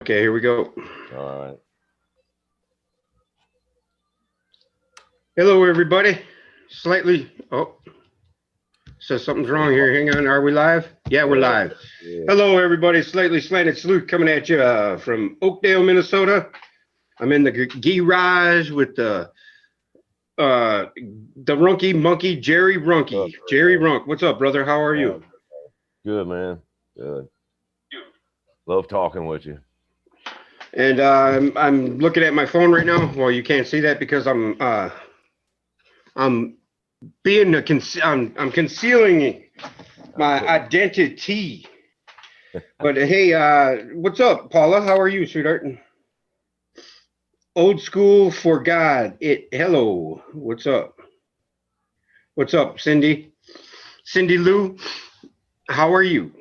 Okay, here we go. All right. Hello, everybody. Oh, so something's wrong here. Hang on. Are we live? Yeah, we're live. Yeah. Hello, everybody. Slightly Slanted Salute coming at you from Oakdale, Minnesota. I'm in the garage with the Runky Monkey, Jerry Runky. Jerry Runk. What's up, brother? How are you? Good, man. Good. Love talking with you. And I'm looking at my phone right now. Well, you can't see that because I'm concealing my identity. But hey, what's up, Paula? How are you, sweetheart? Old school for God. Hello. What's up? What's up, Cindy? Cindy Lou, how are you?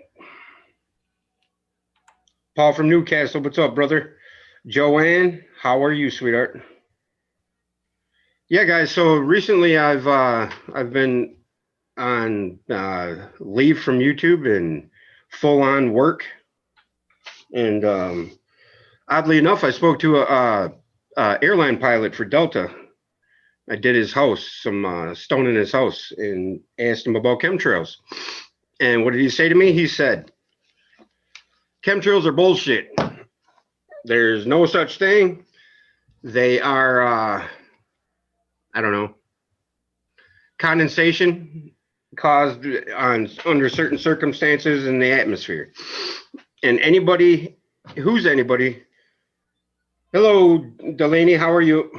Paul from Newcastle. What's up, brother? Joanne, how are you, sweetheart? Yeah, guys. So recently, I've been on leave from YouTube and full on work, and oddly enough, I spoke to a airline pilot for Delta. I did his house, some stone in his house, and asked him about chemtrails. And what did he say to me? He said, "Chemtrails are bullshit. There's no such thing. They are, I don't know, condensation caused under certain circumstances in the atmosphere. And anybody, who's anybody? Hello, Delaney, how are you?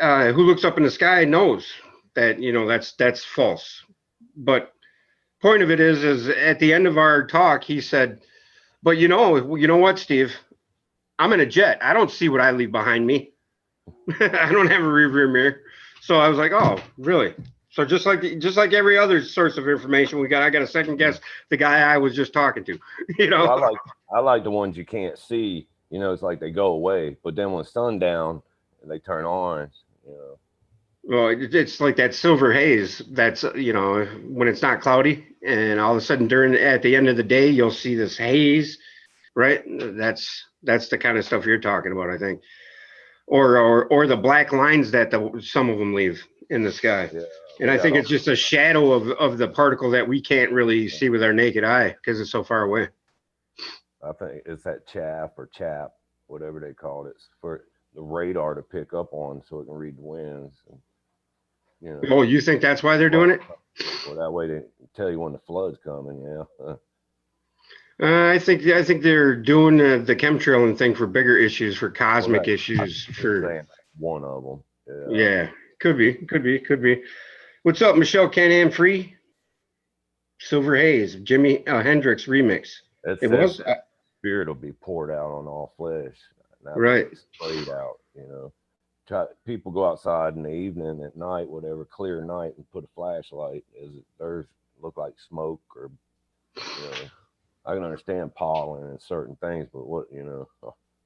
Who looks up in the sky knows that, you know, that's false. But point of it is at the end of our talk, he said, but you know what, Steve? I'm in a jet. I don't see what I leave behind me. I don't have a rear mirror. So I was like, oh, really? So just like every other source of information I got to second guess the guy I was just talking to. You know, well, I like the ones you can't see. You know, it's like they go away, but then when sundown, they turn orange. You know. Well, it's like that silver haze. That's, you know, when it's not cloudy, and all of a sudden at the end of the day, you'll see this haze, right? That's the kind of stuff you're talking about, I think, or the black lines that some of them leave in the sky. Yeah. And I think it's just a shadow of the particle that we can't really see with our naked eye because it's so far away. I think it's that chaff or chap, whatever they call it, for the radar to pick up on so it can read the winds. And, you know. Oh, you think that's why they're doing it? Well, that way they tell you when the flood's coming, yeah. I think they're doing the chemtrail thing for bigger issues, for cosmic issues. For one of them. Yeah, could be. What's up, Michelle Can-Am Free? Silver Haze, Jimi Hendrix remix. It was. Spirit will be poured out on all flesh. Right. Sprayed out, you know. People go outside in the evening, at night, whatever, clear night, and put a flashlight. Theirs look like smoke, or, you know. I can understand pollen and certain things, but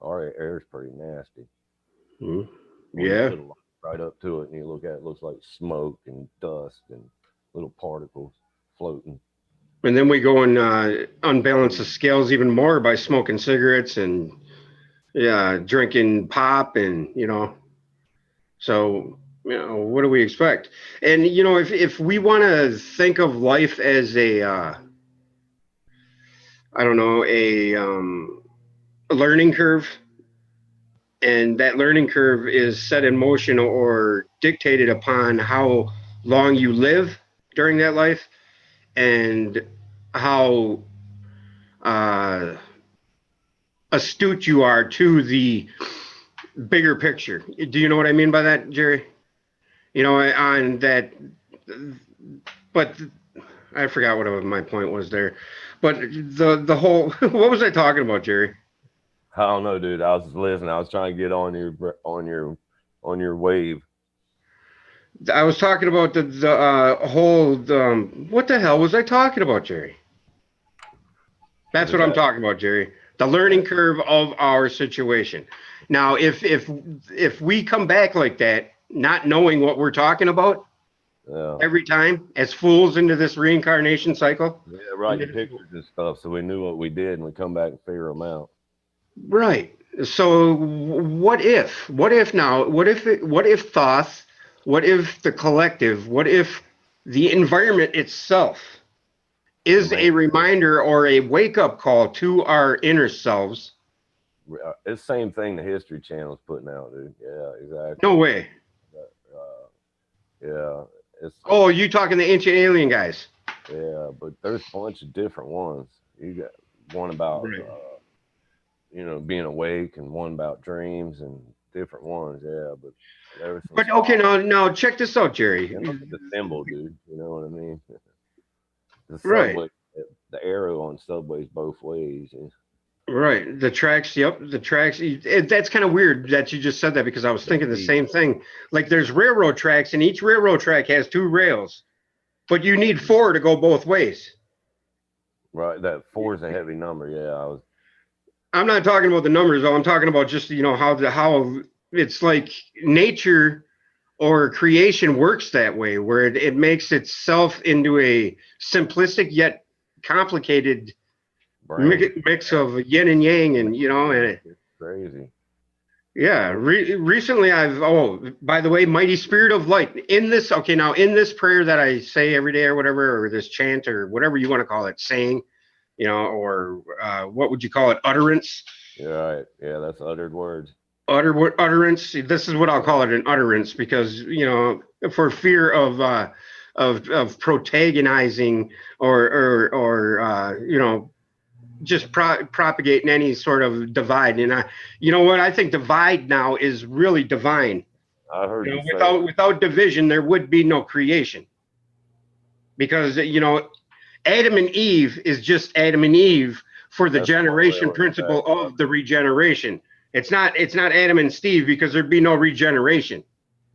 our air is pretty nasty. Mm-hmm. Yeah. You put a light right up to it, and you look at it, it looks like smoke and dust and little particles floating. And then we go and unbalance the scales even more by smoking cigarettes and drinking pop, and so what do we expect? And if we want to think of life as a I don't know, a learning curve, and that learning curve is set in motion or dictated upon how long you live during that life and how astute you are to the bigger picture. Do you know what I mean by that, Jerry? On that, but I forgot what my point was there. But the whole, what was I talking about, Jerry? I don't know, dude. I was just listening. I was trying to get on your wave. I was talking about the whole. What the hell was I talking about, Jerry? That's what I'm talking about, Jerry. The learning curve of our situation. Now, if we come back like that, not knowing what we're talking about, every time as fools into this reincarnation cycle. Yeah, writing pictures and stuff, so we knew what we did, and we come back and figure them out. Right. So what if now, what if Thoth, what if the collective, what if the environment itself The is main, a reminder or a wake-up call to our inner selves? it's the same thing the History Channel's putting out, dude. Yeah, exactly. No way. Yeah, it's Oh, you talking the ancient alien guys? yeah, but there's a bunch of different ones. You got one about Right. being awake, and one about dreams, and different ones. Yeah, but there's some But okay, scholars. now check this out, Jerry. And look at the symbol, dude. You know what I mean? The Right. subway, the arrow on subways both ways. Right. The tracks, yep, the tracks. That's kind of weird that you just said that because I was The thinking the V, same thing. Like there's railroad tracks and each railroad track has two rails, but you need four to go both ways. right? That four is a heavy number. Yeah, I was. I'm not talking about the numbers though. I'm talking about just, how it's like nature or creation works that way, where it makes itself into a simplistic yet complicated Brain. mix of yin and yang, and and It's crazy. yeah, recently by the way, mighty spirit of light in this, okay, now in this prayer that I say every day or whatever, or this chant or whatever you want to call it, saying, or what would you call it? Utterance, Yeah, right. Yeah, that's uttered words. utterance. This is what I'll call it, an utterance, because, for fear of protagonizing or just propagating any sort of divide. And you know what? I think divide now is really divine. I heard you say Without division, there would be no creation, because Adam and Eve is just Adam and Eve for the that's one way generation or the principle of the regeneration. It's not Adam and Steve, because there'd be no regeneration.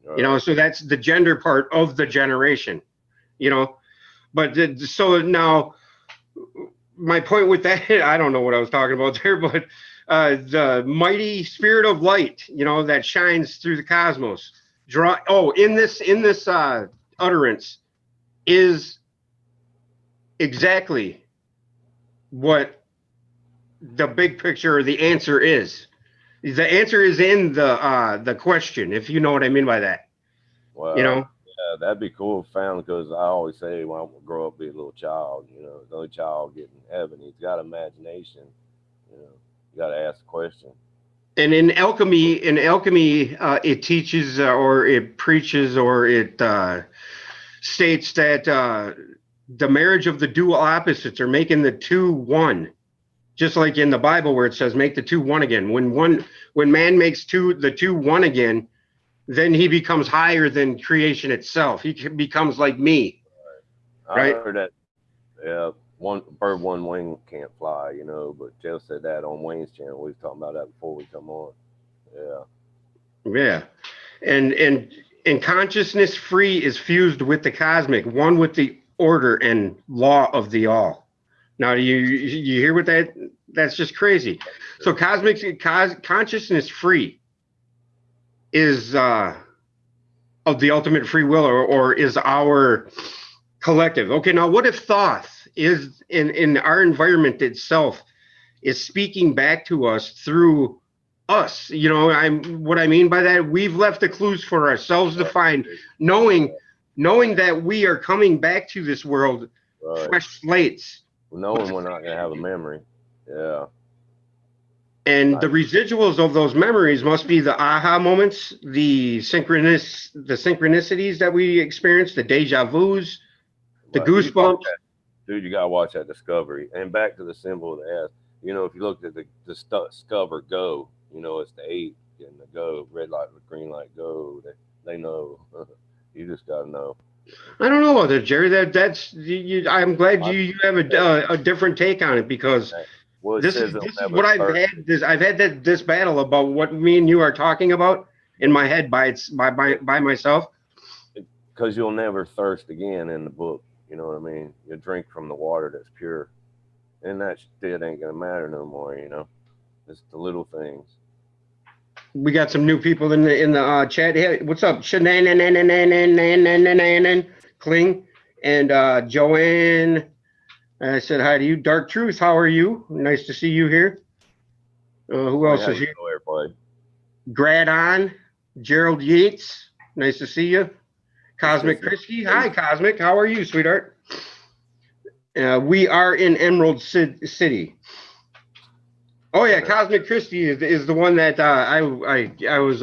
right. So that's the gender part of the generation. You know, but so now my point with that, I don't know what I was talking about there, but the mighty spirit of light, that shines through the cosmos. In this utterance is exactly what the big picture or the answer is. The answer is in the question, if you know what I mean by that. You Well, know, yeah, that'd be cool if found, because I always say when I grow up, be a little child. The only child getting heaven. He's got imagination. You know, you got to ask the question. and in alchemy, it teaches or it preaches or it states that the marriage of the dual opposites are making the two one, just like in the Bible where it says make the two one again. When man makes the two one again, then he becomes higher than creation itself. He becomes like me, I right? heard that. Yeah, one bird, one wing can't fly. But Jeff said that on Wayne's channel. We was talking about that before we come on. Yeah, Yeah. And consciousness free is fused with the cosmic, one with the order and law of the all. Now you hear what that's just crazy. So consciousness free is of the ultimate free will, or is our collective. Okay, now what if Thoth is in our environment itself is speaking back to us through us? What I mean by that, we've left the clues for ourselves to find, knowing that we are coming back to this world right. fresh slates. Knowing we're not gonna have a memory. Yeah, And the like residuals of those memories must be the aha moments, the synchronicities that we experience, the deja vus, the right. You watch goosebumps. that, dude. You gotta watch that Discovery. And back to the symbol of the S. If you looked at the Discover Go, it's the 8 and the go, red light, green light, go. They know. You just gotta know. I don't know about that, Jerry. That's I'm glad I, you have a different take on it, because well, it this is says it'll this is never what I've thirst had. I've had this battle about what me and you are talking about in my head by myself. because you'll never thirst again in the book. You know what I mean? You drink from the water that's pure, and that shit ain't gonna matter no more. It's the little things. We got some new people in the chat. Hey, what's up, Kling and Joanne? I said hi to you. Dark Truth, how are you? Nice to see you here. Who Hey, else how is you here? doing, Grad on, Gerald Yates, nice to see you. Cosmic Just- Christie, hi Cosmic, how are you, sweetheart? We are in Emerald City. Oh yeah, Cosmic Christie is the one that I was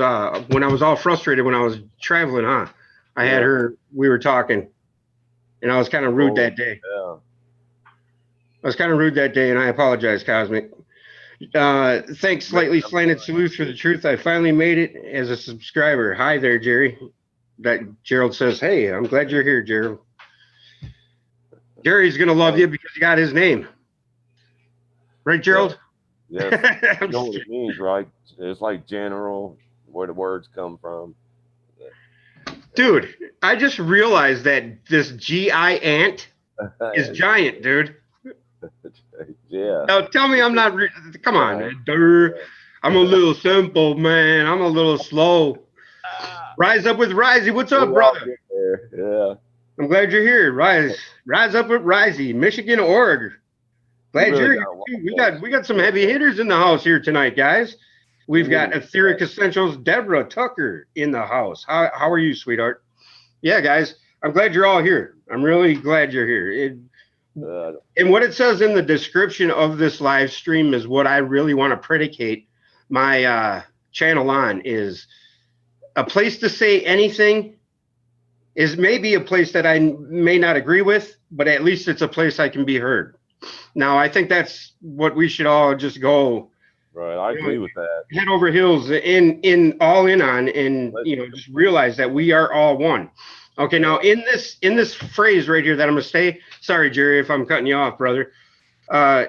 when I was all frustrated when I was traveling, huh? I had her. We were talking, and I was kind of rude that day. Yeah. I was kind of rude that day, and I apologize, Cosmic. Thanks, Slightly Slanted Salute for the Truth. I finally made it as a subscriber. Hi there, Jerry. That Gerald says, hey, I'm glad you're here, Gerald. Jerry's gonna love you because you got his name, right, Gerald? Yeah. You know what it means, right? It's like general, where the words come from. Dude, I just realized that this GI ant is giant, dude. Yeah. Now tell me I'm not. Come on, man. I'm a little simple, man. I'm a little slow. Rise up with Risey. What's up, brother? Yeah. I'm glad you're here. Rise up with Risey, Michigan, Oregon. Glad you're here too. We got some heavy hitters in the house here tonight, guys. We've got Etheric Essentials, Deborah Tucker in the house. How are you, sweetheart? Yeah, guys. I'm glad you're all here. I'm really glad you're here. And what it says in the description of this live stream is what I really want to predicate my channel on is a place to say anything is maybe a place that I may not agree with, but at least it's a place I can be heard. Now, I think that's what we should all just go. Right, I agree with that. Head over heels in all in on, and just realize that we are all one. Okay, now in this phrase right here that I'm gonna say, sorry, Jerry, if I'm cutting you off, brother. I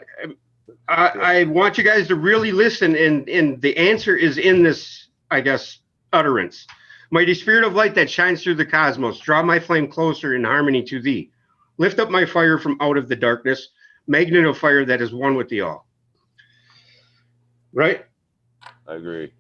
want you guys to really listen, and the answer is in this, I guess, utterance. Mighty spirit of light that shines through the cosmos, draw my flame closer in harmony to thee. Lift up my fire from out of the darkness, magnet of fire that is one with the all. Right? I agree.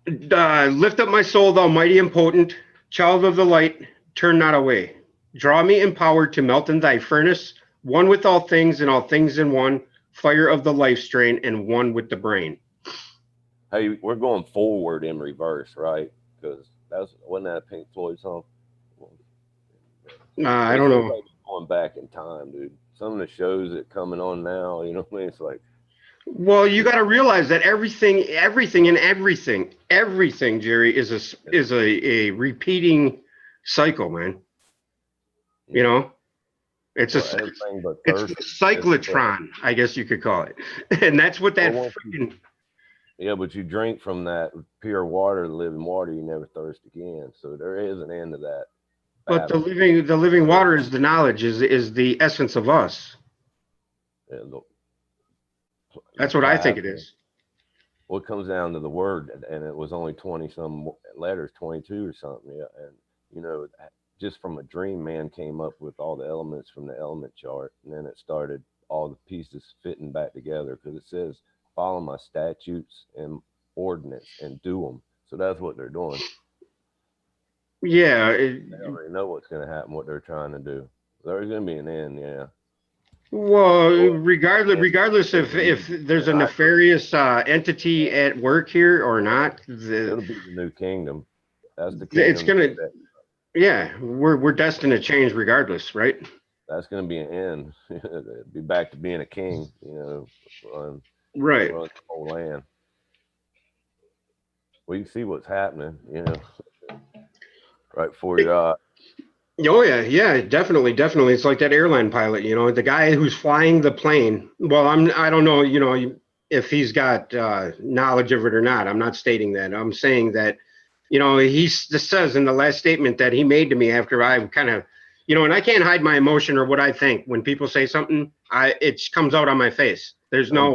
Lift up my soul, thou mighty and potent, child of the light, turn not away. Draw me empowered to melt in thy furnace, one with all things and all things in one, fire of the life strain and one with the brain. Hey, we're going forward in reverse, right? Because wasn't that a Pink Floyd song? I don't know. Like going back in time, dude. Some of the shows that coming on now, you know what I mean? It's like, well, you got to realize that everything, Jerry, is a repeating cycle, man. You know, it's a cyclotron, I guess you could call it, and that's what that freaking. Yeah, but you drink from that pure water, the living water, you never thirst again. So there is an end to that. But the living water is the knowledge, is the essence of us. Yeah, that's what I think it is. Well, it comes down to the word, and it was only 20 some letters, 22 or something. Yeah, and just from a dream, man came up with all the elements from the element chart, and then it started all the pieces fitting back together, because it says follow my statutes and ordinance and do them. So that's what they're doing. Yeah, they already know what's going to happen, what they're trying to do. There's going to be an end. Yeah. Well, regardless if there's a nefarious entity at work here or not, it'll be the new kingdom. That's the kingdom. It's gonna. Yeah, we're destined to change regardless, right? That's going to be an end. Be back to being a king, right. Run the whole land. We can see what's happening, right before your eyes. Oh yeah, definitely. It's like that airline pilot, the guy who's flying the plane. Well, I don't know, if he's got knowledge of it or not. I'm not stating that. I'm saying that, he says in the last statement that he made to me after I kind of, and I can't hide my emotion or what I think. When people say something, it comes out on my face. There's no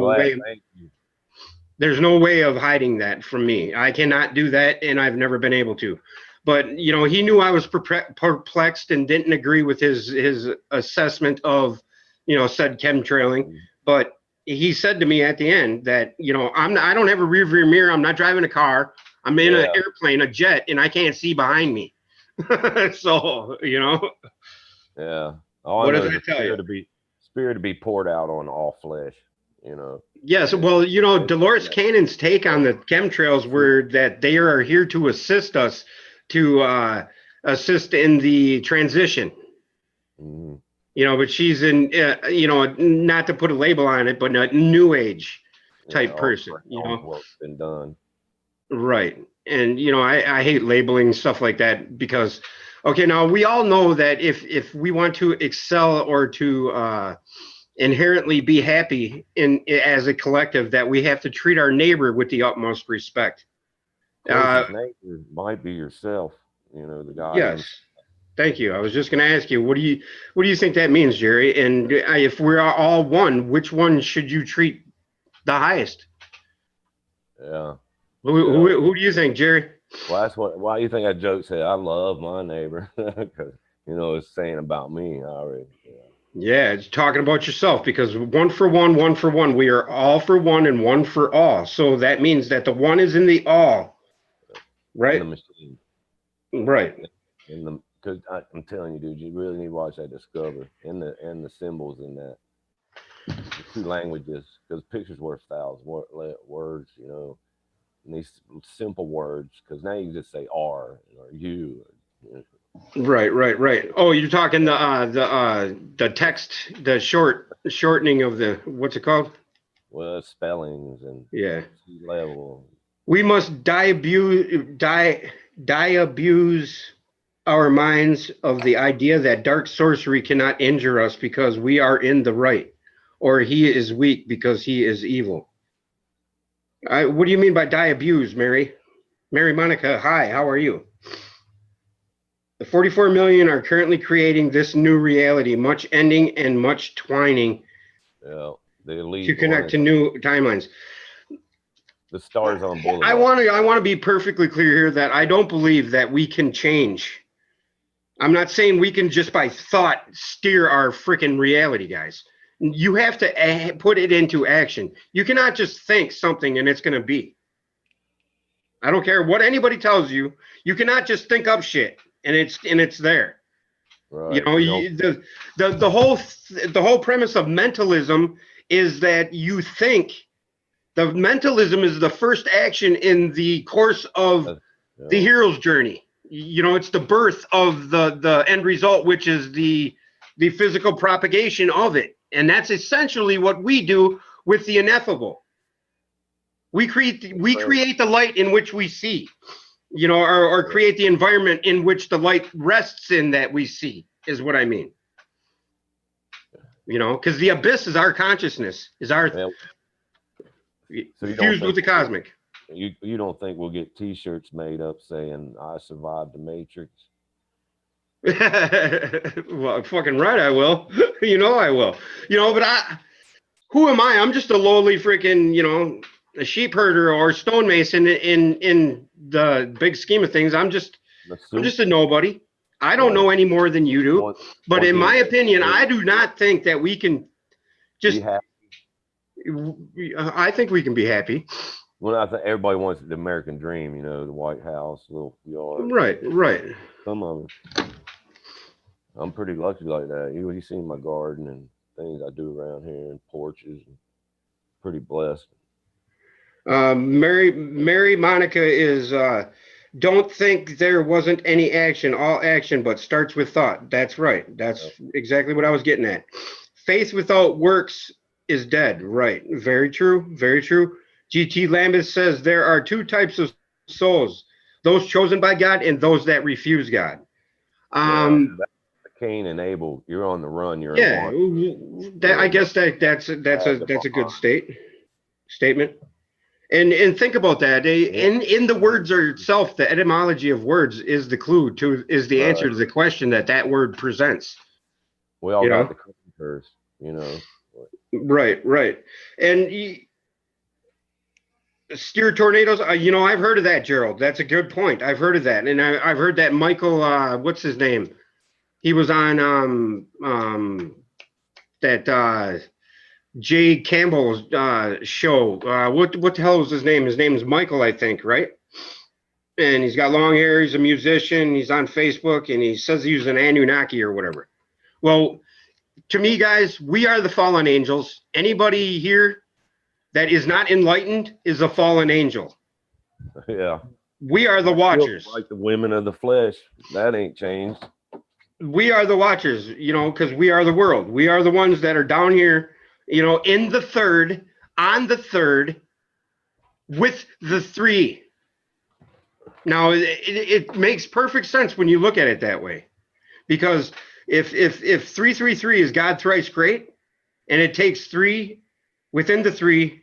way of hiding that from me. I cannot do that, and I've never been able to. But, he knew I was perplexed and didn't agree with his assessment of, said chemtrailing. But he said to me at the end that, I don't have a rear view mirror. I'm not driving a car. I'm in an airplane, a jet, and I can't see behind me. So, Yeah. All what I does know that tell you? Spirit to be poured out on all flesh, Yes, And well, you know, it's Dolores that Cannon's take on stuff. the chemtrails were that they are here to assist us to assist in the transition. Mhm. You know, but she's in, you know, not to put a label on it, but a new age Yeah, type all person, you the know. work's been done. Right. And you know, I hate labeling stuff like that because okay, now we all know that if we want to excel or to inherently be happy in as a collective, that we have to treat our neighbor with the utmost respect. Uh, Closest neighbor might be yourself. You know, the guy yes. in. Thank you. I was just going to ask you, what do you think that means, Jerry? And if we're all one, which one should you treat the highest? Yeah. Who, Yeah. who do you think, Jerry? Well, that's what. Why you think that joke said? I love my neighbor because you know it's saying about me already. Yeah. Yeah, it's talking about yourself because one for one, one for one. We are all for one and one for all. So that means that the one is in the all, In the right? machine. Right. In the because I'm telling you, dude, you really need to watch that Discover and the symbols in that the two languages because pictures worth thousands words. You know, and these simple words because now you can just say R or you. Or, Right, right, right. Oh, you're talking the text, the shortening of the what's it called? well, spellings and Yeah. sea level. We must diabuse our minds of the idea that dark sorcery cannot injure us because we are in the right, or he is weak because he is evil. What do you mean by diabuse, Mary? Mary Monica, hi, how are you? The 44 million are currently creating this new reality, much ending and much twining Yeah, the to elite connect wanted to new timelines. the stars on I Boulevard. want to I want to be perfectly clear here that I don't believe that we can change. I'm not saying we can just by thought steer our freaking reality, guys. You have to put it into action. You cannot just think something and it's going to be. I don't care what anybody tells you. You cannot just think up shit and it's there. You Right. know, You don't. the whole premise of mentalism is that you think. The mentalism is the first action in the course of You the know, hero's journey. You know, it's the birth of the end result, which is the physical propagation of it, and that's essentially what we do with the ineffable. We right. create the light in which we see, you know, or create the environment in which the light rests in that we see, is what I mean. You know, because the abyss is our consciousness, is our Yeah. So you don't fused with think the cosmic. you don't think we'll get T-shirts made up saying "I survived the Matrix"? Well, fucking right, I will. You know, I will. You know, but who am I? I'm just a lowly freaking, you know, a sheep herder or stonemason in the big scheme of things. The I'm soup. just a nobody. I don't Yeah. know any more than you do. One But one in thing my you opinion, really I do not think that we can be just. happy. I think we can be happy. Well, I think everybody wants the American dream. You know, the White House, little yard. Right, right. Some of them. I'm pretty lucky like that. You seen my garden and things I do around here and porches. And pretty blessed. Mary Monica is don't think there wasn't any action, all action, but starts with thought. That's right. That's exactly what I was getting at. Faith without works is dead. Right. Very true. Very true. GT Lambeth says there are two types of souls, those chosen by God and those that refuse God. Yeah, Um, that's Cain and Abel. You're on the run. You're in yeah, want. You I know, guess bag of that's a good behind. statement. And think about that. Yeah, In the words or itself, the etymology of words is the clue to is the answer right. to the question that that word presents. We all You got know, the curse. You know. right, right. And steer tornadoes. You know, I've heard of that, Gerald. That's a good point. I've heard of that, and I've heard that Michael. What's his name? He was on that Jay Campbell's show. What the hell was his name? His name is Michael, I think, right? And he's got long hair. He's a musician. He's on Facebook, and he says he was an Anunnaki or whatever. Well, to me, guys, we are the fallen angels. Anybody here that is not enlightened is a fallen angel. Yeah. We are the watchers. Like the women of the flesh, that ain't changed. We are the watchers, you know, because we are the world. We are the ones that are down here, you know, in the third, on the third, with the three. Now, it makes perfect sense when you look at it that way, because if 333 is God thrice great, and it takes three within the three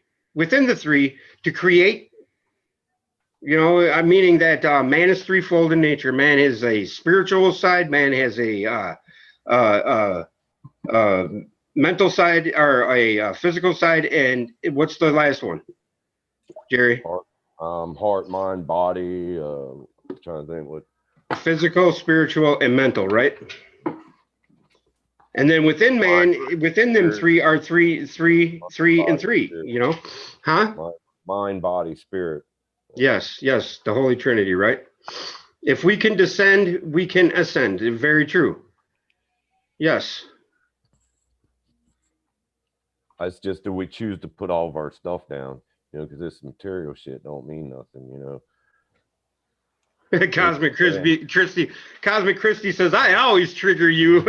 to create, you know, meaning that man is threefold in nature. Man has a spiritual side, man has a mental side, or a physical side, and what's the last one, Jerry? Heart, mind, body. I'm trying to think what. Physical, spiritual, and mental, right? And then within man, within them three are three, and three. You know, huh? Mind, body, spirit. Yes, the Holy Trinity, right? If we can descend, we can ascend. Very true. Yes. It's just that we choose to put all of our stuff down, you know, because this material shit don't mean nothing, you know. Cosmic Christie says, I always trigger you.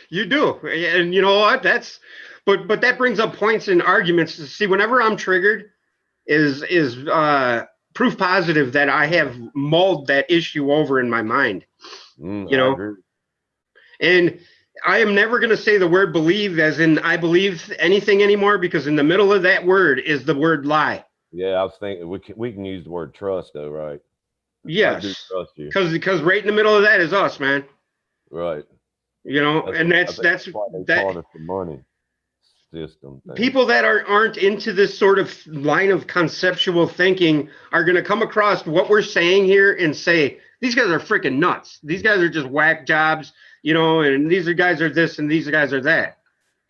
You do. And you know what? But that brings up points and arguments. See, whenever I'm triggered is proof positive that I have mulled that issue over in my mind. You know? And I am never going to say the word believe as in I believe anything anymore, because in the middle of that word is the word lie. Yeah, I was thinking we can use the word trust though, right? Yes, because right in the middle of that is us, man. Right. You know, and that's why they taught us the money system thing. People that aren't into this sort of line of conceptual thinking are going to come across what we're saying here and say, these guys are freaking nuts. These guys are just whack jobs, you know, and these guys are this and these guys are that.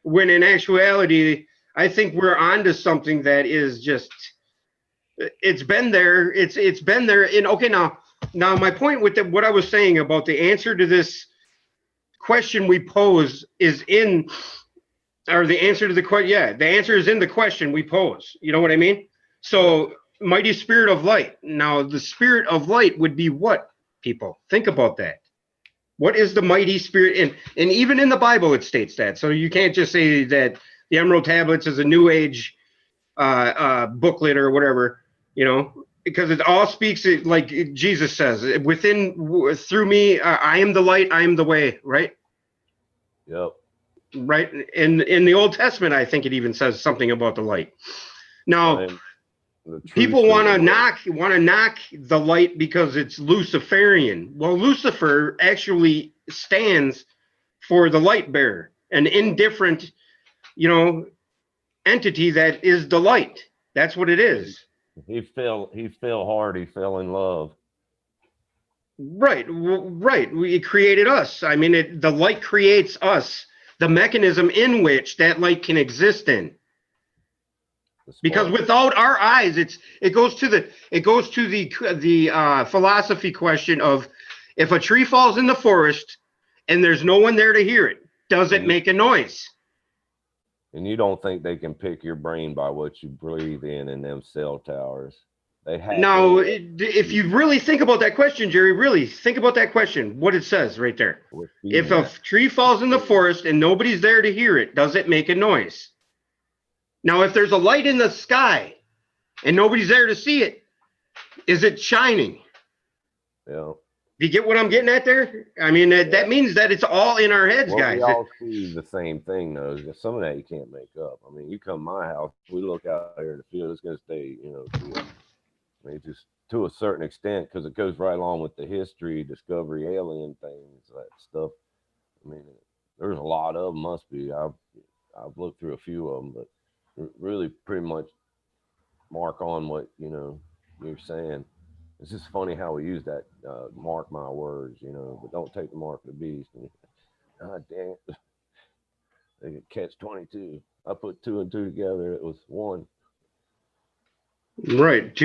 When in actuality, I think we're onto something that is just, it's been there. It's been there. And okay, now my point with what I was saying about the answer to this question we pose is in, or the answer to the question. Yeah, the answer is in the question we pose. You know what I mean? So, mighty spirit of light. Now, the spirit of light would be what, people? Think about that. What is the mighty spirit? And even in the Bible, it states that. So you can't just say that the Emerald Tablets is a New Age booklet or whatever, you know, because it all speaks like Jesus says, through me, I am the light, I am the way, right? Yep. Right. In the Old Testament, I think it even says something about the light. Now, people want to knock the light because it's Luciferian. Well, Lucifer actually stands for the light bearer, an indifferent, you know, entity that is the light. That's what it is. He fell hard. He fell in love. Right. It created us. I mean, the light creates us, the mechanism in which that light can exist in. Because without our eyes, it goes to the philosophy question of, if a tree falls in the forest and there's no one there to hear it, does it make a noise? And you don't think they can pick your brain by what you breathe in them cell towers? They have. Now, if you really think about that question, Jerry, really think about that question, what it says right there. If a tree falls in the forest and nobody's there to hear it, does it make a noise? Now, if there's a light in the sky and nobody's there to see it, is it shining? Yeah. You get what I'm getting at there? I mean, that means that it's all in our heads, guys. We all see the same thing, though. Some of that you can't make up. I mean, you come to my house, we look out there in the field, it's going to stay, you know, I mean, just to a certain extent, because it goes right along with the history, discovery, alien things, that stuff. I mean, there's a lot of them, must be. I've looked through a few of them, but really pretty much mark on what, you know, you're saying. It's just funny how we use that, mark my words, you know, but don't take the mark of the beast. God damn it. They could catch 22. I put 2 and 2 together. It was 1. Right.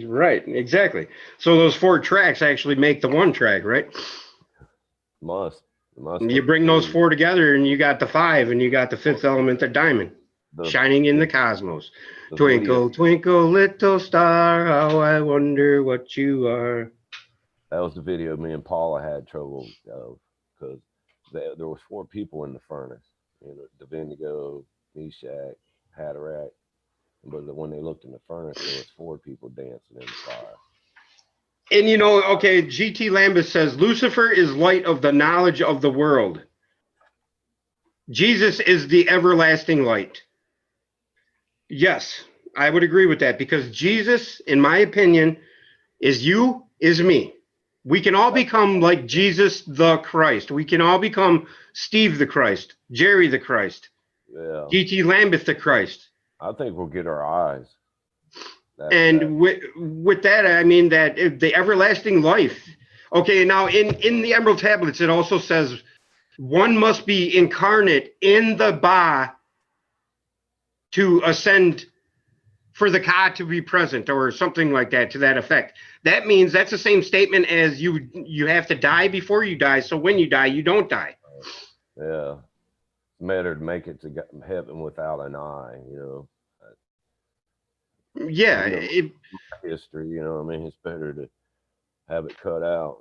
Right. Exactly. So those 4 tracks actually make the 1 track, right? Must. You bring those 4 together and you got the 5 and you got the 5th element, the diamond. shining in the cosmos. the Twinkle, video, twinkle, little star, how I wonder what you are. that was the video me and Paula had trouble of, because there was 4 people in the furnace. You know, the Bendigo, Meshach, Haderach. But when they looked in the furnace, there was 4 people dancing in the fire. And you know, okay, G.T. Lambus says Lucifer is light of the knowledge of the world. Jesus is the everlasting light. Yes, I would agree with that, because Jesus, in my opinion, is you, is me. We can all become like Jesus the Christ. We can all become Steve the Christ, Jerry the Christ, Yeah, G.T. Lambeth the Christ. I think we'll get our eyes. And with that, I mean that the everlasting life. Okay, now in the Emerald Tablets, it also says one must be incarnate in the Ba to ascend, for the Ka to be present, or something like that, to that effect. That means that's the same statement as you have to die before you die. So when you die, you don't die. Yeah, it's better to make it to heaven without an eye. You know. Yeah, History. You know, I mean, it's better to have it cut out.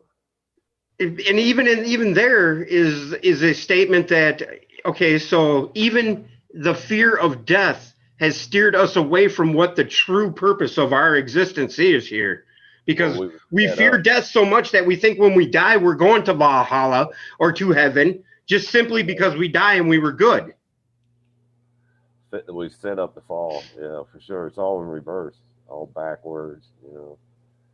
and even there is a statement that, okay, so even the fear of death has steered us away from what the true purpose of our existence is here, because we fear death so much that we think when we die we're going to Valhalla or to heaven, just simply because we die and we were good. We set up the fall. Yeah, for sure. It's all in reverse, all backwards. You know.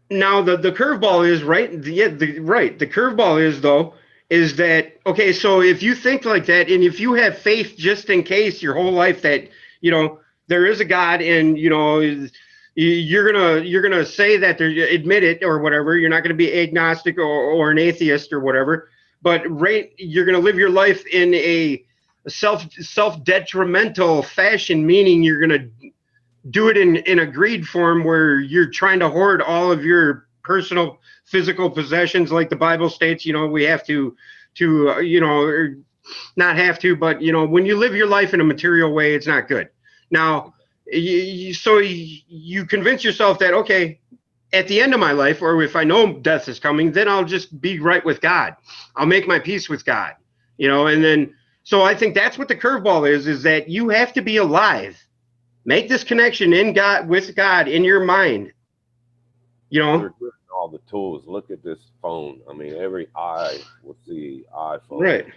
Now the curveball is right. The curveball is, though, is that, okay, so if you think like that, and if you have faith just in case your whole life that, you know, there is a God, and you know, you're gonna say that, there, admit it or whatever. You're not gonna be agnostic or an atheist or whatever, but you're gonna live your life in a self detrimental fashion, meaning you're gonna do it in a greed form where you're trying to hoard all of your personal physical possessions, like the Bible states. You know, we have to you know, not have to, but you know, when you live your life in a material way, it's not good. Now, so you convince yourself that, okay, at the end of my life, or if I know death is coming, then I'll just be right with God. I'll make my peace with God, you know. And then, so I think that's what the curveball is that you have to be alive. Make this connection in God, with God, in your mind. You know, we're given all the tools. Look at this phone. I mean, every eye will see iPhone. Right.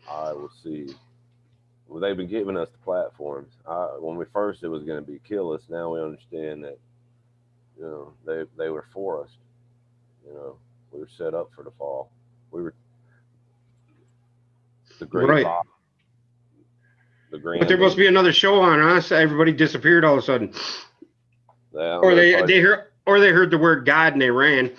I will see. Well, they've been giving us the platforms. When we first, it was going to be kill us. Now we understand that, you know, they were for us. You know, we were set up for the fall. We were the great right. box. But there must be another show on us. Everybody disappeared all of a sudden. Yeah, or they heard the word God and they ran.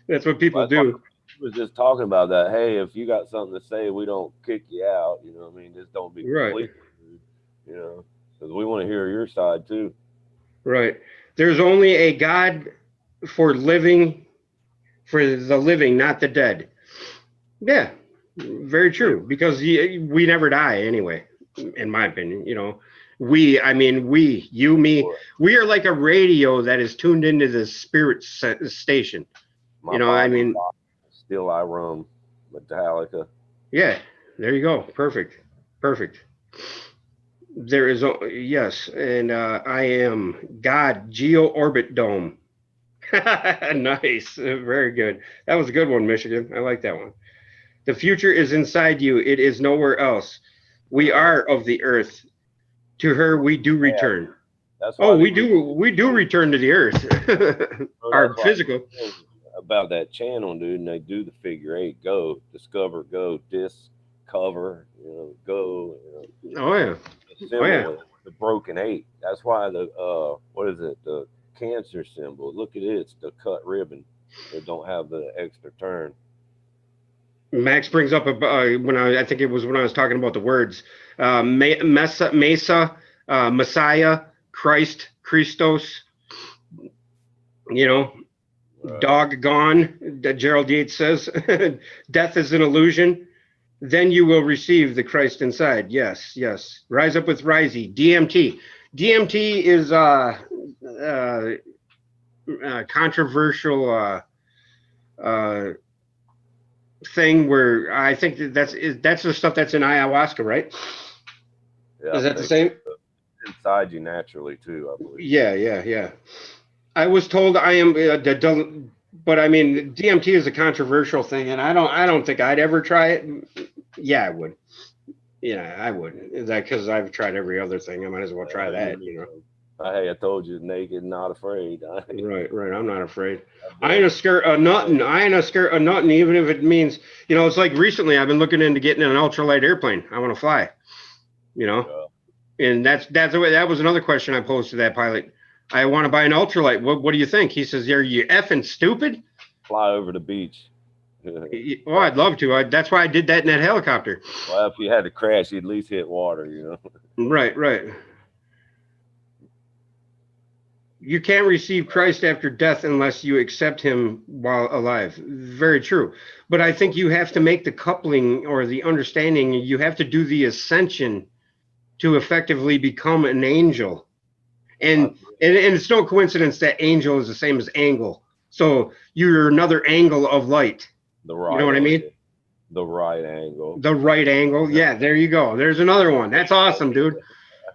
That's what people do. I was just talking about that. Hey, if you got something to say, we don't kick you out. You know what I mean? Just don't be completely rude, you know, because we want to hear your side too. Right. There's only a God for the living, not the dead. Yeah, very true. Because we never die anyway, in my opinion. You know, you, me, we are like a radio that is tuned into the spirit station. You know, I mean, Still I Roam, Metallica. Yeah, there you go. Perfect. There is, yes, and I am God, Geo Orbit Dome. Nice, very good. That was a good one, Michigan. I like that one. The future is inside you. It is nowhere else. We are of the earth. To her we do return. That's why we do return to the earth. Our physical. About that channel, dude, and they do the figure 8, go, discover, go, discover, you know, go. You know, oh yeah. The broken 8. That's why the what is it? The Cancer symbol. Look at it. It's the cut ribbon. It don't have the extra turn. Max brings up I think it was when I was talking about the words Mesa, Messiah, Christ, Christos. You know. Dog gone, Gerald Yates says. Death is an illusion. then you will receive the Christ inside. Yes, yes. Rise up with Risey. DMT. DMT is controversial thing where I think that's the stuff that's in ayahuasca, right? Yeah, Is that the same? Inside you naturally too, I believe. Yeah. I was told I am, but I mean, DMT is a controversial thing, and I don't think I'd ever try it. Yeah, I would. Yeah, I would. Is that because I've tried every other thing? I might as well try that, you know. Hey, I told you, naked, not afraid. Right. I'm not afraid. I ain't a scared of nothing. I ain't a scared of nothing, even if it means, you know, it's like recently I've been looking into getting an ultralight airplane. I want to fly, you know, and that's the way. That was another question I posed to that pilot. I want to buy an ultralight. What do you think? He says, "Are you effing stupid?" Fly over the beach. Oh, I'd love to. That's why I did that in that helicopter. Well, if you had to crash, you'd at least hit water, you know. Right. You can't receive Christ after death unless you accept him while alive. Very true. But I think you have to make the coupling or the understanding, you have to do the ascension to effectively become an angel. And it's no coincidence that angel is the same as angle. So you're another angle of light. The right, you know what I mean? The right angle. The right angle. Yeah, there you go. There's another one. That's awesome, dude.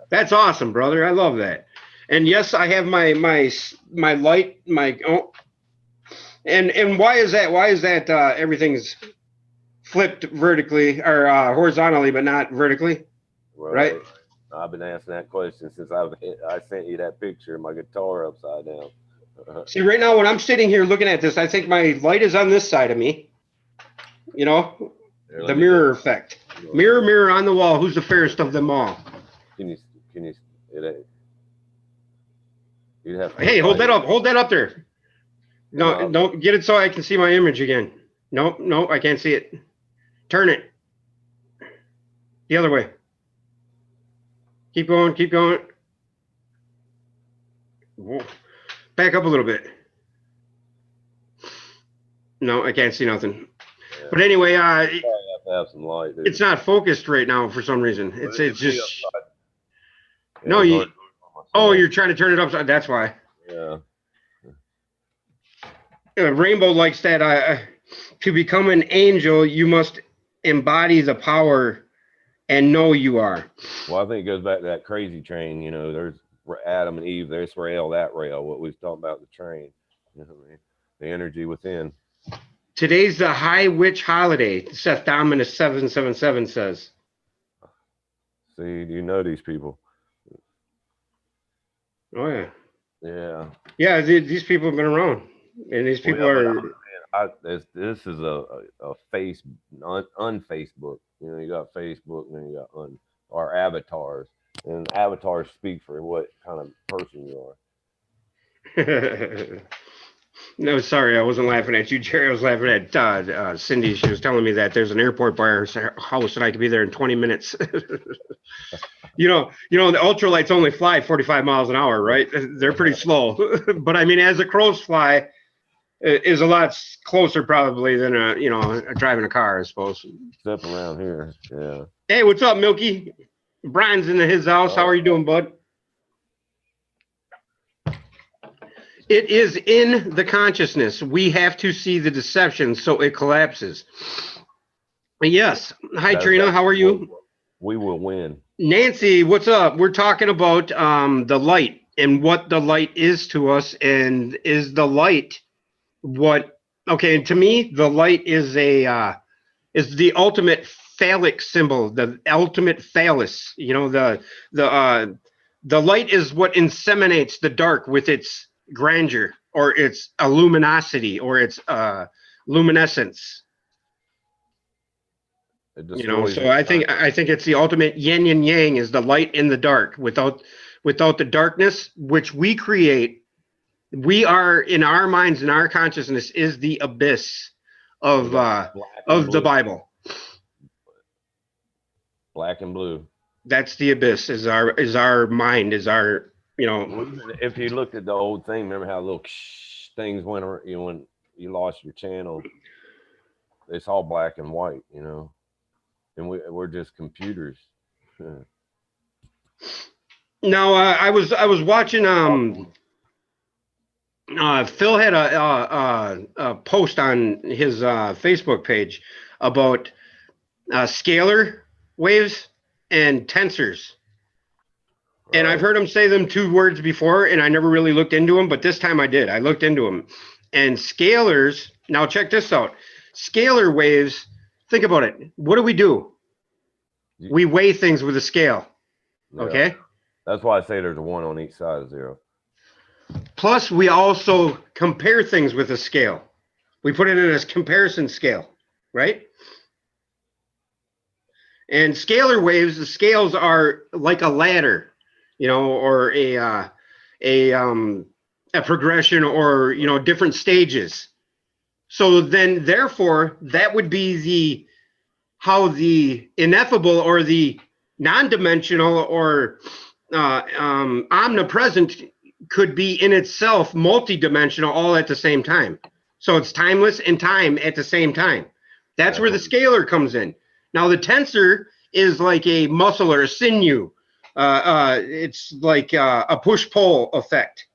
That's awesome, brother. I love that. And yes, I have my light, and why is that? Why is that everything's flipped vertically or horizontally, but not vertically? Right? I've been asking that question since I sent you that picture of my guitar upside down. See, right now when I'm sitting here looking at this, I think my light is on this side of me. You know, the mirror effect. Mirror on the wall. Who's the fairest of them all? Can you? Hey, hold that up. Hold that up there. No, don't get it so I can see my image again. Nope, I can't see it. Turn it. The other way. Keep going. Whoa. Back up a little bit. No, I can't see nothing. Yeah. But anyway, have to have some light, it's not focused right now for some reason. It's just no. You're trying to turn it upside. That's why. Yeah. Rainbow likes that. To become an angel, you must embody the power and know you are. Well, I think it goes back to that crazy train. You know, there's Adam and Eve. This rail, that rail. What we was talking about, the train. You know what I mean? The energy within. Today's the High Witch holiday. Seth Dominus 777 says. See, you know these people. Oh yeah. Yeah. Yeah, these people have been around, and these people are. This is a face unFacebook. You know, you got Facebook, and then you got our avatars, and avatars speak for what kind of person you are. No, sorry, I wasn't laughing at you, Jerry. I was laughing at Cindy. She was telling me that there's an airport by her house, and I could be there in 20 minutes. You know, the ultralights only fly 45 miles an hour, right? They're pretty slow. But I mean, as the crows fly, is a lot closer probably than driving a car, I suppose. Step around here, yeah. Hey, what's up, Milky? Brian's in his house. How are you doing, bud? It is in the consciousness. We have to see the deception so it collapses. Yes. Hi, Trina. How are you? We will win. Nancy, what's up? We're talking about the light and what the light is to us. And is the light what? Okay, to me, the light is is the ultimate phallic symbol, the ultimate phallus. You know, the light is what inseminates the dark with its grandeur or its luminosity or its luminescence. You know, so I think it's the ultimate yin and yang is the light in the dark. Without the darkness, which we create, we are in our minds, in our consciousness, is the abyss of the Bible. Black and blue. That's the abyss. Is our mind? Is our If you looked at the old thing, remember how little things went when you lost your channel? It's all black and white, you know. and we're just computers. Now, I was watching. Phil had a post on his Facebook page about scalar waves and tensors. And I've heard him say them two words before, and I never really looked into them, but this time I did. I looked into them. And scalars, now check this out. Scalar waves, think about it. What do? We weigh things with a scale. Yeah. Okay? That's why I say there's a 1 on each side of 0. Plus, we also compare things with a scale. We put it in a comparison scale, right? And scalar waves, the scales are like a ladder, you know, or a progression, or, you know, different stages. So then, therefore, that would be how the ineffable or the non-dimensional or omnipresent could be in itself multi-dimensional all at the same time. So it's timeless and time at the same time. That's where the scalar comes in. Now, the tensor is like a muscle or a sinew. It's like a push-pull effect.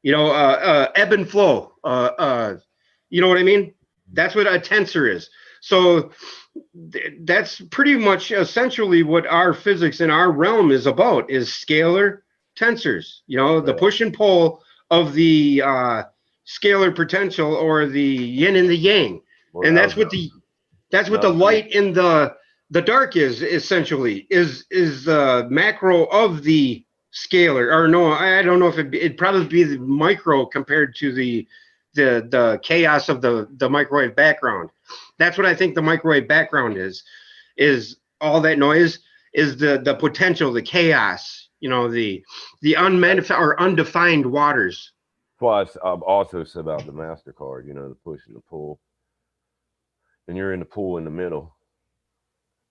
You know, ebb and flow. You know what I mean? That's what a tensor is. So that's pretty much essentially what our physics in our realm is about, is scalar tensors. You know, the push and pull of the scalar potential, or the yin and the yang. Well, and that's what the light in the dark is, essentially, is the macro of the scalar. Or no, I don't know if it'd probably be the micro compared to the chaos of the microwave background. That's what I think the microwave background is all that noise is the potential, the chaos, you know, the unmanifest or undefined waters. Plus, I've also said about the MasterCard, you know, the push and the pull, and you're in the pool in the middle.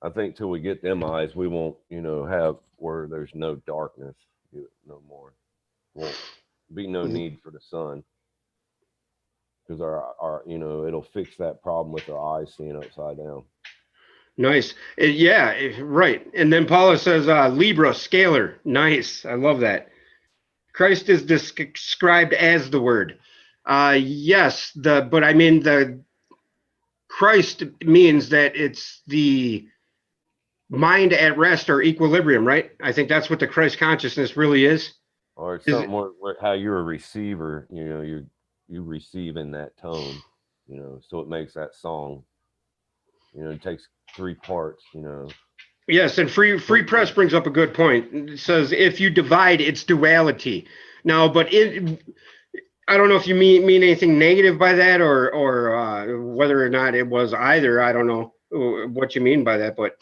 I think till we get them eyes, we won't, you know, have where there's no darkness, no more. Won't be no need for the sun, because our you know, it'll fix that problem with our eyes seeing upside down. Nice. Yeah, right. And then Paula says Libra, scalar. Nice. I love that. Christ is described as the word. Yes, but I mean, the Christ means that it's the mind at rest or equilibrium, right? I think that's what the Christ consciousness really is. Or it's something where how you're a receiver, you know, you receive in that tone, you know, so it makes that song, you know, it takes 3 parts, you know. Yes, and free press brings up a good point. It says if you divide, it's duality. Now, but I don't know if you mean anything negative by that, or whether or not it was either. I don't know what you mean by that, but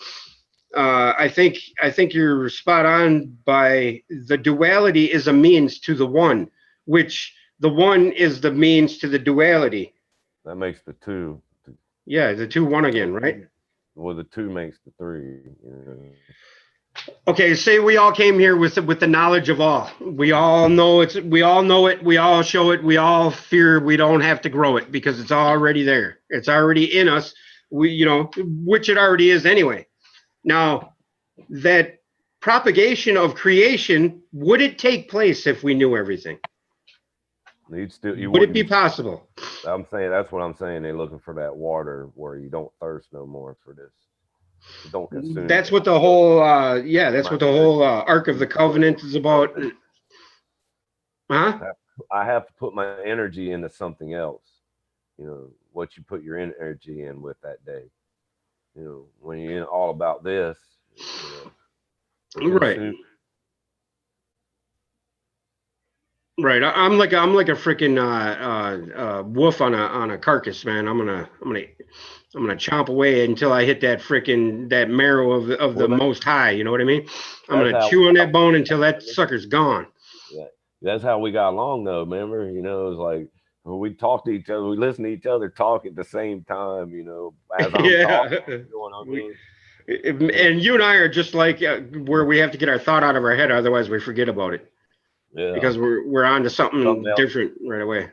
I think you're spot on. By the duality is a means to the one, which the one is the means to the duality. That makes the 2. Yeah, the 2 1 again, right? Well, the 2 makes the 3. You know. Okay, say we all came here with the knowledge of all. We all know it. We all show it. We all fear we don't have to grow it because it's already there. It's already in us. You know, which it already is anyway. Now, that propagation of creation, would it take place if we knew everything? Would it be possible? I'm saying, that's what I'm saying. They're looking for that water where you don't thirst no more for this. You don't consume. That's what the whole that's what the whole Ark of the Covenant is about. Huh? I have to put my energy into something else. You know, what you put your energy in with that day. You know, when you're in all about this, you know, right. Right, I'm like a freaking wolf on a carcass, man. I'm gonna chomp away until I hit that marrow of the Most High. You know what I mean? I'm gonna chew on that bone until that sucker's gone. Yeah, that's how we got along, though. Remember, you know, it was like we talk to each other, we listen to each other talk at the same time. You know, as I'm talking, you know what I mean? And you and I are just like where we have to get our thought out of our head, otherwise we forget about it. Yeah, because we're on to something different right away.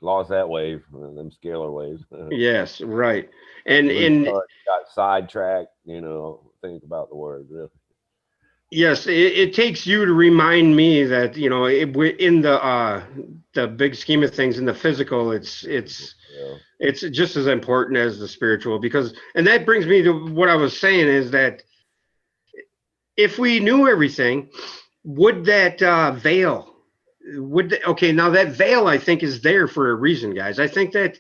lost that wave, them scalar waves. Yes, right. And Loose in tongue got sidetracked. You know, think about the word. Really. yes, it takes you to remind me that, you know, in the big scheme of things, in the physical, Yeah. it's just as important as the spiritual, because, and that brings me to what I was saying, is that if we knew everything, would that veil, okay, now that veil, I think, is there for a reason, guys. I think that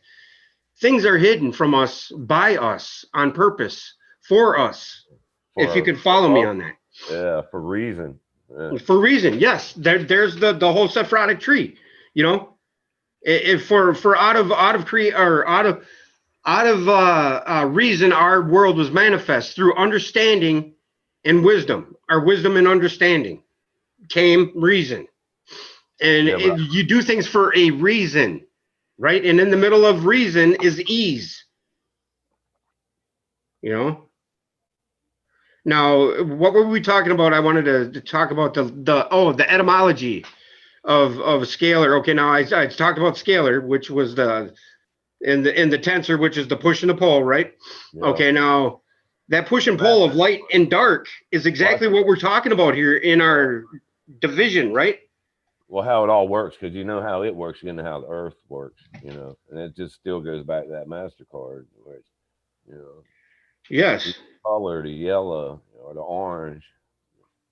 things are hidden from us by us on purpose for us. If you For could follow me oh, on that. yeah, for reason. Yeah. For reason, yes. There's the whole Sephirotic tree, you know. If for out of cre or out of reason, our world was manifest through understanding and wisdom. Our wisdom and understanding came reason, and Yeah, but you do things for a reason, right? And in the middle of reason is ease, you know. Now, what were we talking about? I wanted to talk about the etymology of scalar. Okay, now I talked about scalar, which was the in the tensor, which is the push and the pull, right? yeah, Okay, now that push and pull of matter. light and dark is Well, exactly what we're talking about here in our division, right? well, how it all works, because you know how it works, you know how the Earth works, you know, and it just still goes back to that Mastercard, where it's, you know, the Yes. color, the yellow or the orange,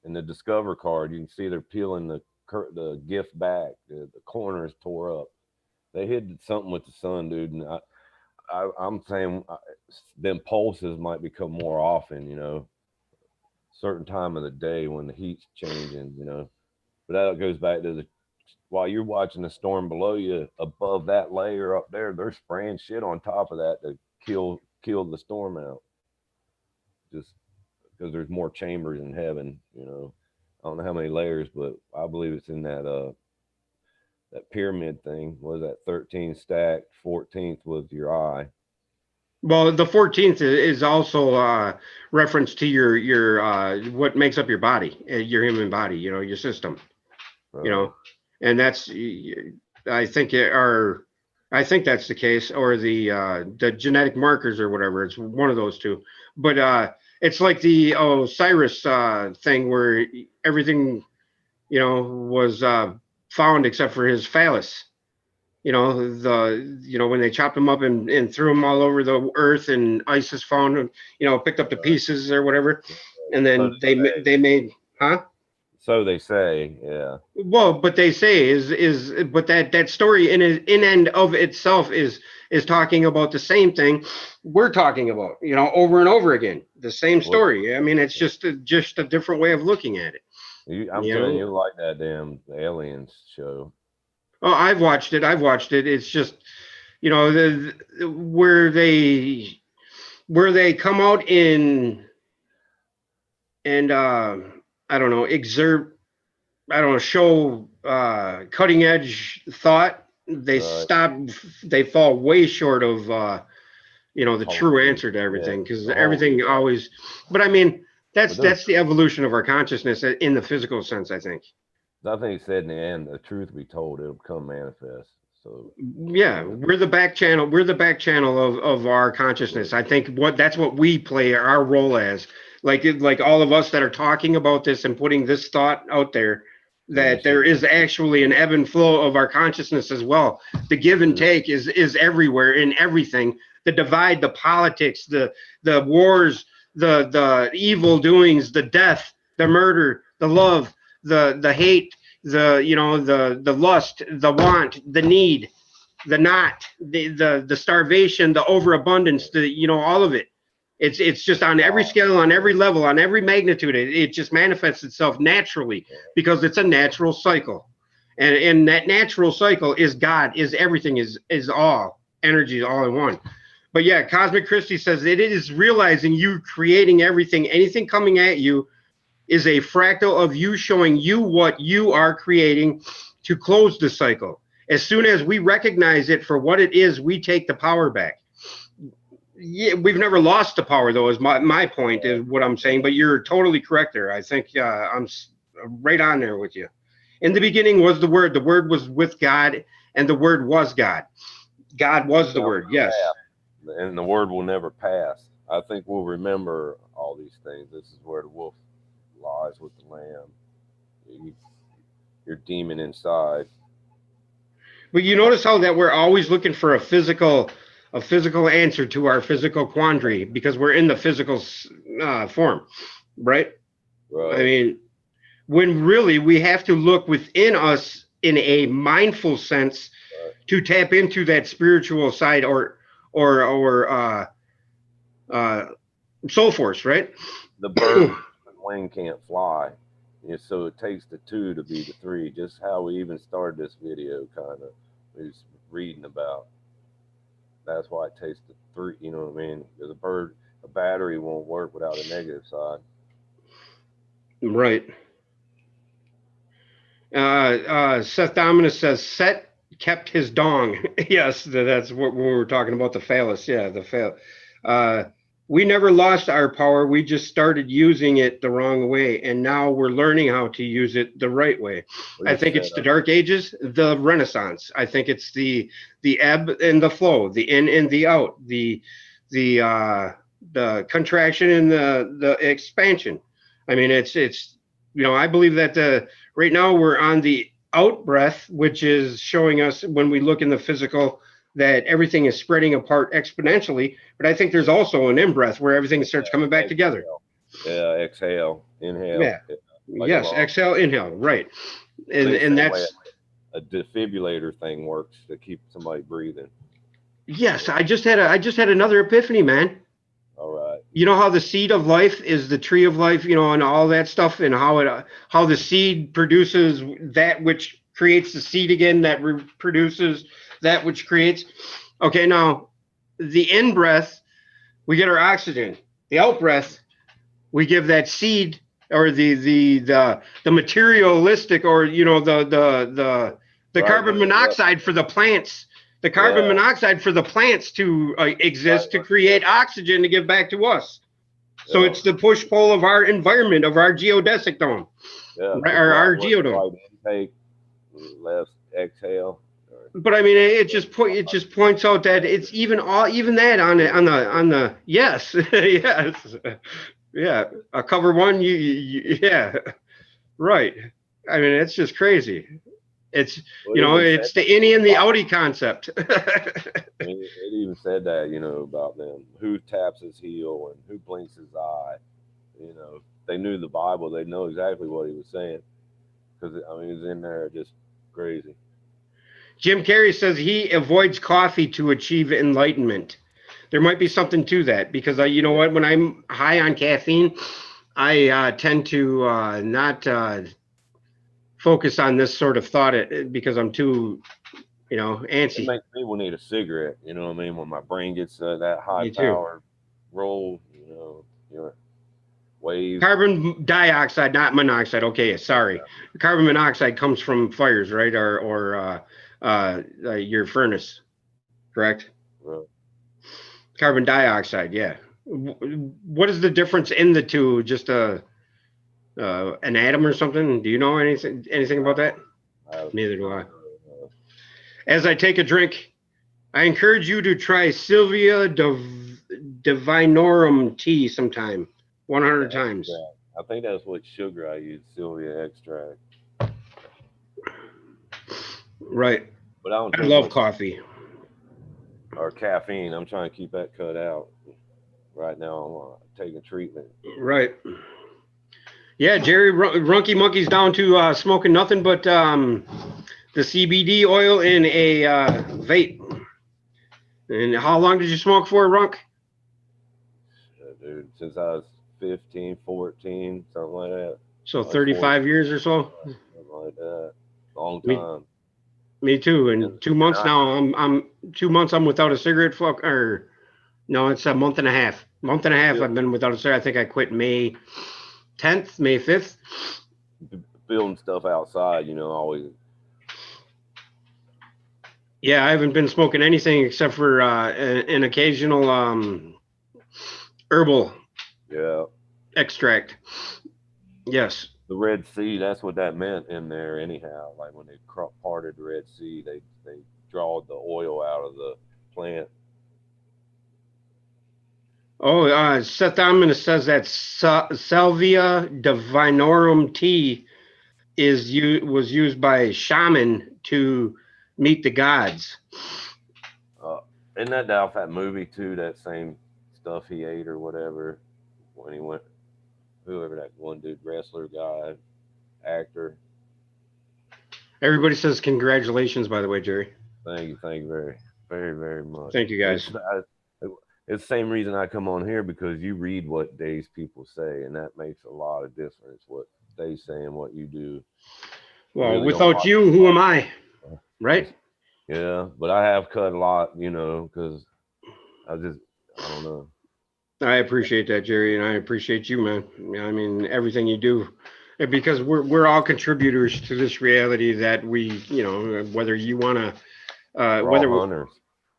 and the Discover card. You can see they're peeling the gift back. The corner is tore up. They hid something with the sun, dude, and I'm saying them pulses might become more often, you know, certain time of the day when the heat's changing, you know. But that goes back to the while you're watching the storm below you, above that layer up there, they're spraying shit on top of that to kill the storm out. Just because there's more chambers in heaven, you know. I don't know how many layers, but I believe it's in that pyramid thing. Was that 13 stacked? 14th was your eye. Well, the 14th is also reference to your what makes up your body, your human body, you know, your system, you Uh, know, and that's I think I think that's the case, or the genetic markers or whatever. It's one of those two, but it's like the Osiris thing where everything, you know, was found except for his phallus. You know, when they chopped him up and threw him all over the earth, and ISIS found him, you know, picked up the pieces or whatever, and so then they made, huh? so they say, yeah. Well, but they say but that story in and of itself is talking about the same thing we're talking about, you know, over and over again, the same What story. I mean, it's just a different way of looking at it, I'm you telling know. you, like that damn aliens show. Oh, I've watched it. I've watched it. It's just, you know, where they come out in and I don't know, exert, I don't know, show cutting edge thought. They Right. stop. They fall way short of you know, the Whole true truth. answer to Yeah. everything, because The whole everything always. But I mean, but there's that's the evolution of our consciousness in the physical sense, I think. I think he said in the end, the truth be told, it'll become manifest. So, Yeah, yeah, we're the back channel. We're the back channel of our consciousness. I think that's what we play our role as. Like all of us that are talking about this and putting this thought out there, in the that there is system. actually an ebb and flow of our consciousness as well. The give and Mhm. take is everywhere in everything. The divide, the politics, the wars, the evil doings, the death, the murder, the love, the hate, the, you know, the lust, the want, the need, the not, the starvation, the overabundance, the, you know, all of it. It's just on every scale, on every level, on every magnitude. It just manifests itself naturally because it's a natural cycle, and that natural cycle is God, is everything, is all energy, all in one. But yeah, Cosmic Christie says it is realizing you creating everything, anything coming at you is a fractal of you showing you what you are creating to close the cycle. As soon as we recognize it for what it is, we take the power back. Yeah, we've never lost the power, though, is my point, is what I'm saying. But you're totally correct there. I think I'm right on there with you. In the beginning was the Word. The Word was with God, and the Word was God. God was the Word. Yes. And the word will never pass. I think we'll remember all these things. This is where the wolf lies with the lamb. Your demon inside. But you notice how that we're always looking for a physical answer to our physical quandary because we're in the physical form, right? Right. I mean, when really we have to look within us in a mindful sense to tap into that spiritual side or soul force, right? The bird wing can't fly. So it takes the two to be the three. Just how we even started this video, kind of, we was reading about. That's why it takes the three. You know what I mean? Because a battery won't work without a negative side. Right. Seth Dominus says Set kept his dong. Yes, that's what we were talking about, the phallus. Yeah, the we never lost our power. We just started using it the wrong way, and now we're learning how to use it the right way. I think it's the Dark Ages, the Renaissance. I think it's the ebb and the flow, the in and the out, the contraction and the expansion. I mean, it's I believe that right now we're on the out breath, which is showing us when we look in the physical that everything is spreading apart exponentially. But I think there's also an in breath where everything starts coming back together. Yeah, exhale, inhale. Yeah. Yes, exhale, inhale. Right. And that's a defibrillator thing works to keep somebody breathing. Yes, I just had another epiphany, man. All right. You know how the seed of life is the tree of life, and all that stuff, and how the seed produces that which creates the seed again, that reproduces that which creates. Okay, now the in breath, we get our oxygen. The out breath, we give that seed or the materialistic or the right, carbon monoxide for the plants. The carbon monoxide for the plants to exist to create oxygen to give back to us. So it's the push-pull of our environment, of our geodesic dome, or our geodome. Intake, left exhale. But I mean, it just points out that it's even that on the yes yes yeah cover one yeah right. I mean, it's just crazy. It's it's the innie and the outie concept. It even said that about them who taps his heel and who blinks his eye. They knew the Bible. They know exactly what he was saying because he was in there just crazy. Jim Carrey says he avoids coffee to achieve enlightenment. There might be something to that because you know what? When I'm high on caffeine, I tend to not focus on this sort of thought because I'm too, antsy. It makes me need a cigarette. You know what I mean? When my brain gets that high power roll, waves. Carbon dioxide, not monoxide. Okay, sorry. Yeah. Carbon monoxide comes from fires, right? Or your furnace, correct? Right. Carbon dioxide, yeah. What is the difference in the two? Just an atom or something? Do you know anything about that? Neither do I. As I take a drink, I encourage you to try Sylvia Divinorum tea sometime, 100 times. I think that's what sugar I use, Sylvia extract. Right. But I love coffee. Or caffeine. I'm trying to keep that cut out. Right now, I'm taking treatment. Right. Yeah, Jerry Runky Monkey's down to smoking nothing but the CBD oil in a vape. And how long did you smoke for, Runk? Dude, since I was 15, 14, something like that. So 35 years or so? Something like that. Long time. Me too. And 2 months now, I'm 2 months I'm without a cigarette. Or no, it's a month and a half. Month and a half I've been without a cigarette. I think I quit May 10th, May 5th. Building stuff outside, always. Yeah, I haven't been smoking anything except for an occasional herbal extract. Yes. the Red Sea. That's what that meant in there, anyhow. Like when they parted the Red Sea, they draw the oil out of the plant. Oh, Seth Amon says that Salvia divinorum tea was used by shaman to meet the gods. Uh, isn't that the Fat movie too? That same stuff he ate or whatever when he went, whoever that one dude, wrestler guy, actor. Everybody says congratulations, by the way, Jerry. Thank you very, very, very much. Thank you, guys. It's the same reason I come on here, because you read what Dave's people say, and that makes a lot of difference. What they say and what you do. Well, really without you, who am I? Right? Yeah, but I have cut a lot, because I don't know. I appreciate that, Jerry, and I appreciate you, man. I mean, everything you do, because we're all contributors to this reality that we, whether you want to, We're all hunters.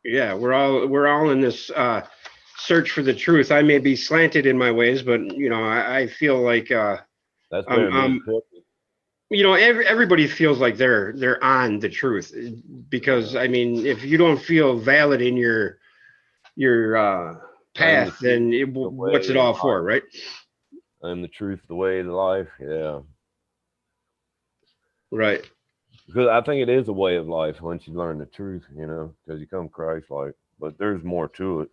Yeah, we're all in this search for the truth. I may be slanted in my ways, but I feel like that's better than everybody feels like they're on the truth, because I mean, if you don't feel valid in your path, then what's it all for, right? I'm the truth, the way, the life. Yeah. Right. Because I think it is a way of life once you learn the truth, because you come Christ-like. But there's more to it.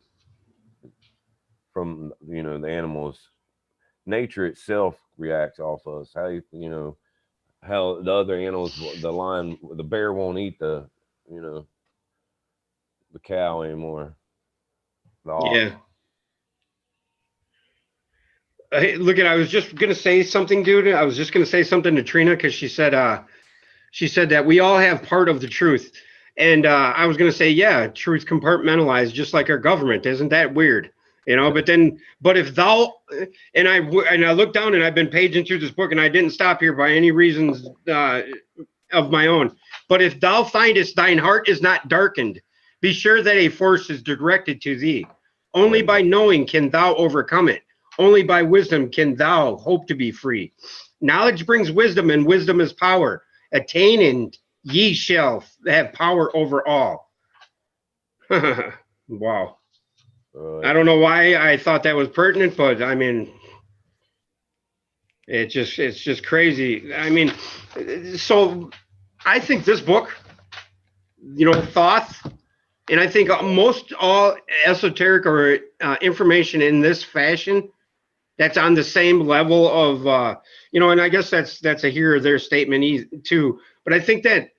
From the animals, nature itself reacts off us. How the other animals, the bear won't eat the cow anymore. The ox. Yeah. Hey, look I was just gonna say something, dude. I was just gonna say something to Trina, because she said that we all have part of the truth, and I was gonna say, yeah, truth compartmentalized, just like our government. Isn't that weird? But if thou and I looked down, and I've been paging through this book, and I didn't stop here by any reasons of my own. But if thou findest thine heart is not darkened, be sure that a force is directed to thee. Only by knowing can thou overcome it. Only by wisdom can thou hope to be free. Knowledge brings wisdom, and wisdom is power. Attain, and ye shall have power over all. Wow. I don't know why I thought that was pertinent, but I mean, it's just crazy. I mean, so I think this book, Thoth, and I think most all esoteric or information in this fashion, that's on the same level of, and I guess that's a here or there statement too. But I think that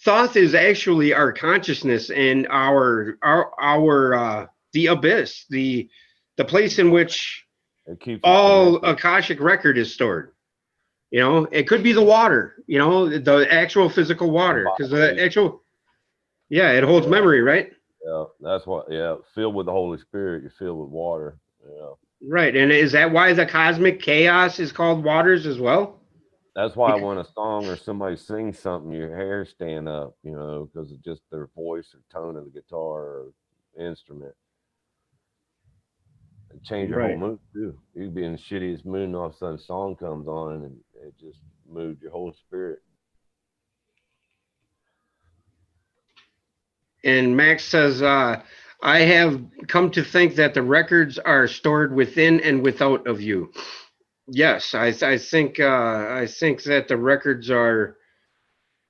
Thoth is actually our consciousness and our the abyss, the place in which all Akashic record is stored. It could be the water, the actual physical water, because the actual, it holds memory, right? Yeah, that's what. Yeah, filled with the Holy Spirit, you're filled with water. Yeah. Right, and is that why the cosmic chaos is called waters as well? That's why when a song or somebody sings something, your hair stand up, because of just their voice or tone of the guitar or instrument. It change your whole mood too. You could be in the shittiest mood, and all of a sudden a song comes on, and it just moved your whole spirit. And Max says, I have come to think that the records are stored within and without of you. Yes, I think that the records are.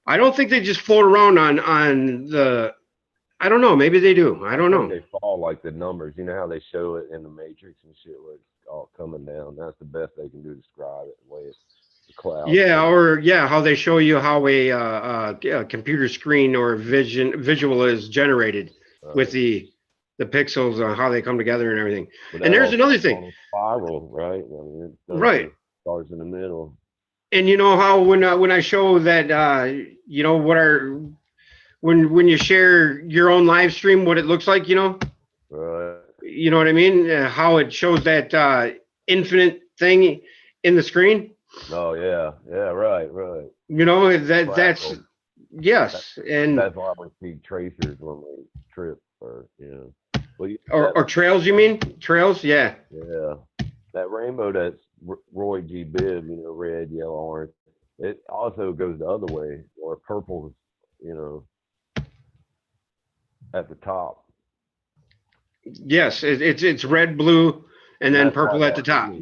I don't think they just float around on the. I don't know. Maybe they do. I don't know. They fall like the numbers. You know how they show it in the Matrix and shit, where it's all coming down. That's the best they can do to describe it. The way it's the cloud. Yeah, how they show you how a computer screen or visual is generated with the pixels on how they come together and everything. And there's another thing. Spiral, right? I mean, right. Starts in the middle. And you know how when I show that when you share your own live stream, what it looks like, Right. You know what I mean? How it shows that infinite thing in the screen. Oh yeah, right. That's yes, and that's why we see tracers when we trip, or or trails. You mean trails? Yeah. Yeah. that rainbow that's Roy G. Biv, you know, red, yellow, orange. It also goes the other way, or purple, you know, at the top. Yes, it's red, blue, and then That's why purple at the top.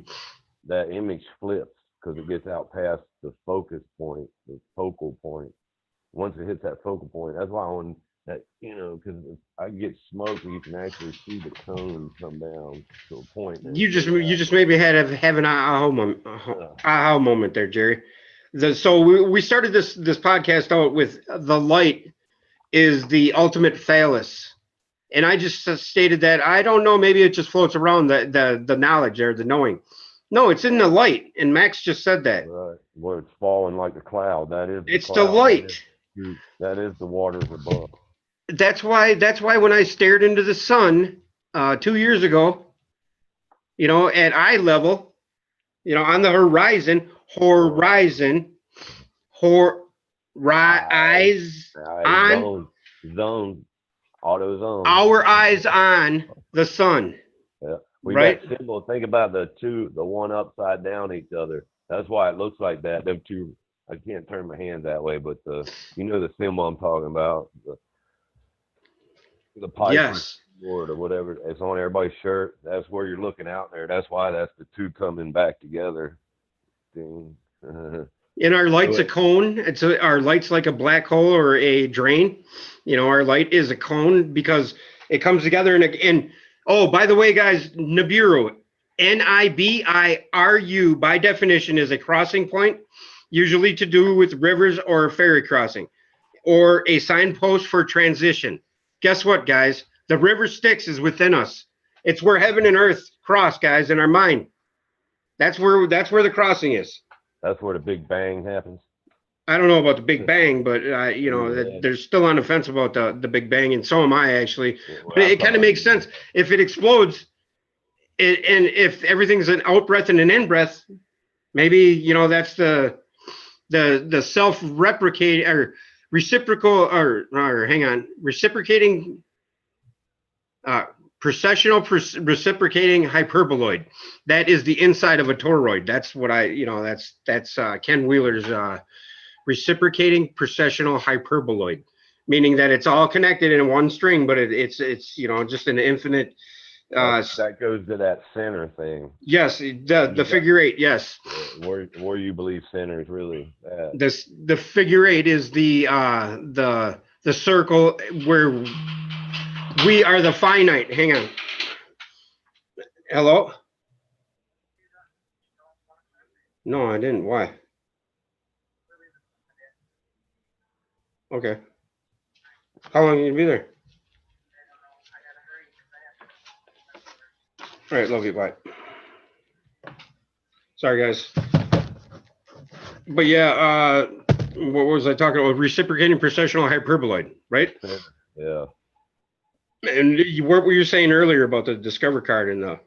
that image flips because it gets out past the focus point, the focal point. Once it hits that focal point, that's why when that, you know, because I get smoke and you can actually see the cone come down to a point. You just maybe had have an aha moment there, Jerry. So we started this podcast out with the light is the ultimate phallus. And I just stated that I don't know, maybe it just floats around the knowledge or the knowing. No, it's in the light, and Max just said that. Right, where it's falling like a cloud. That is. It's the light. That is the waters above. That's why when I stared into the sun 2 years ago, you know, at eye level, you know, on the horizon, on. Zone. Auto zone. Our eyes on the sun. Yeah. Right. That symbol. Think about the one upside down each other. That's why it looks like that. Them two. I can't turn my hand that way, but you know the symbol I'm talking about. The pipe. Yes. Or whatever. It's on everybody's shirt. That's where you're looking out there. That's why that's the two coming back together. Thing. And our light's a cone. Our light's like a black hole or a drain. You know, our light is a cone because it comes together and oh, by the way, guys, Nibiru, Nibiru, by definition, is a crossing point, usually to do with rivers or ferry crossing, or a signpost for transition. Guess what, guys? The river Styx is within us. It's where heaven and earth cross, guys, in our mind. That's where the crossing is. That's where the Big Bang happens. I don't know about the Big Bang, but you know, they're still on the fence about the Big Bang, and so am I actually. But it kind of makes sense if it explodes, and if everything's an out breath and an in breath, maybe you know that's the self-replicate or reciprocal or hang on, reciprocating precessional reciprocating hyperboloid. That is the inside of a toroid. That's what that's Ken Wheeler's reciprocating precessional hyperboloid, meaning that it's all connected in one string, but it's you know just an infinite. That goes to that center thing. Yes, the figure eight. Yes. Where you believe center is really at. The figure eight is the circle where we are the finite. Hang on. Hello? No, I didn't. Why? Okay. How long are you gonna be there? All right, love you. Bye. Sorry, guys. But yeah, what was I talking about? Reciprocating precessional hyperboloid, right? Yeah. And what were you saying earlier about the Discover card and the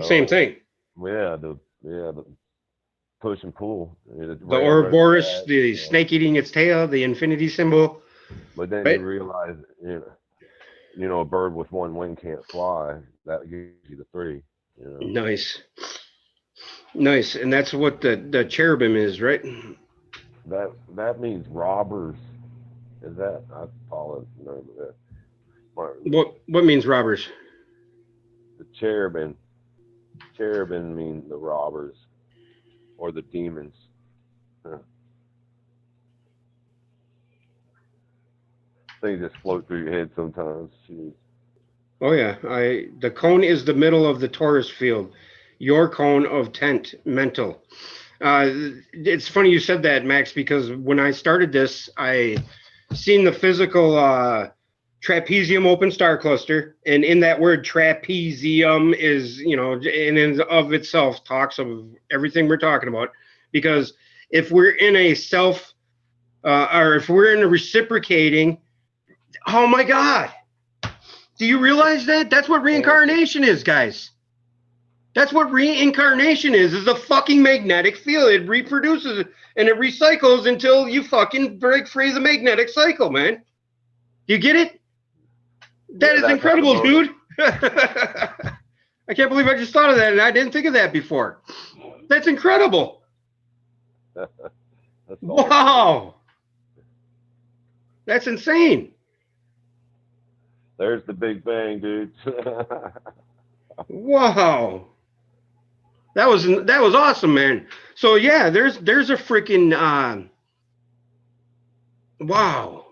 same thing? Yeah, the push and pull. The Ouroboros, the snake eating its tail, the infinity symbol. But then you realize, you know, a bird with one wing can't fly. That gives you the three. You know? Nice, and that's what the cherubim is, right? That means robbers. Is that? I call it. No, that. What means robbers? The cherubim mean the robbers or the demons. Huh. Things just float through your head sometimes. Jeez. Oh yeah, the cone is the middle of the torus field. Your cone of tent mental. It's funny you said that, Max, because when I started this, I seen the physical trapezium open star cluster, and in that word trapezium is, you know, in and of itself talks of everything we're talking about, because if we're in a or if we're in a reciprocating, oh my God, do you realize that? That's what reincarnation is, guys. That's what reincarnation is a fucking magnetic field. It reproduces and it recycles until you fucking break free of the magnetic cycle, man. You get it? That is incredible, dude. I can't believe I just thought of that, and I didn't think of that before. That's incredible. That's all. Wow. That's insane. There's the Big Bang, dude. Wow. That was awesome, man. So yeah, there's a freaking wow.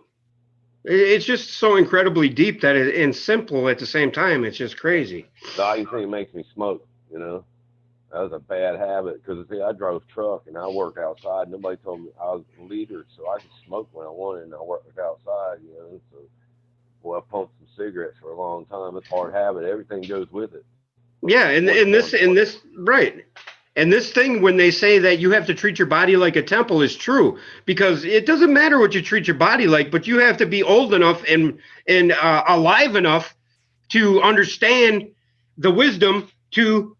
It's just so incredibly deep that and simple at the same time. It's just crazy. Now you think it makes me smoke, you know? That was a bad habit because see, I drove truck and I worked outside. Nobody told me I was a leader, so I could smoke when I wanted, and I worked outside, you know. So, well, I pumped some cigarettes for a long time. It's a hard habit. Everything goes with it. Yeah, and this right. And this thing, when they say that you have to treat your body like a temple, is true, because it doesn't matter what you treat your body like, but you have to be old enough and alive enough to understand the wisdom to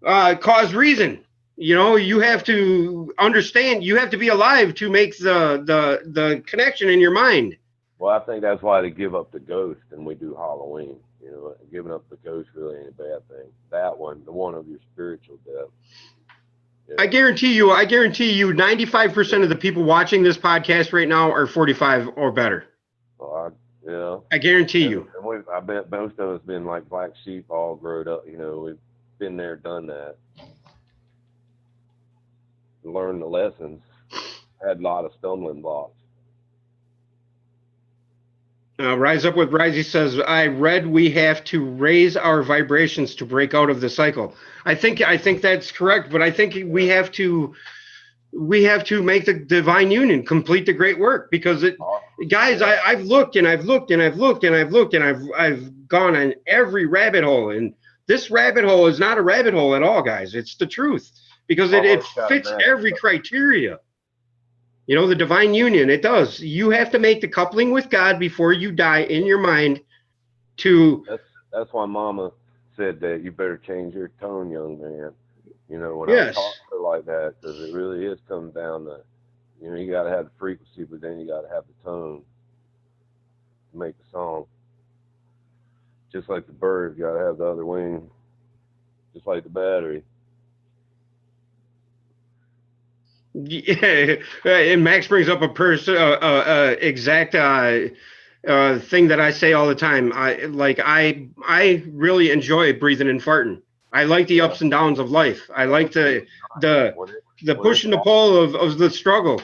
cause reason. You know, you have to understand. You have to be alive to make the connection in your mind. Well, I think that's why they give up the ghost and we do Halloween. You know, giving up the ghost really ain't a bad thing. That one, the one of your spiritual death. Yeah. I guarantee you, 95% of the people watching this podcast right now are 45 or better. Well, you know, I guarantee you. And I bet most of us been like black sheep, all grown up. You know, we've been there, done that, learned the lessons, had a lot of stumbling blocks. Rise Up with Rise, he says, I read we have to raise our vibrations to break out of the cycle. I think that's correct, but I think we have to make the divine union, complete the great work, because guys, I've looked and I've looked and I've looked and I've looked and I've gone on every rabbit hole, and this rabbit hole is not a rabbit hole at all, guys. It's the truth, because it fits every criteria. You know, the divine union, it does. You have to make the coupling with God before you die in your mind to... That's why Mama said that you better change your tone, young man. You know, when Yes. I talk to her like that, because it really is comes down to, you know, you got to have the frequency, but then you got to have the tone to make the song. Just like the bird, you got to have the other wing. Just like the battery. Yeah, and Max brings up a exact thing that I say all the time. I really enjoy breathing and farting. I like the ups and downs of life. I like the push and the pull of the struggle.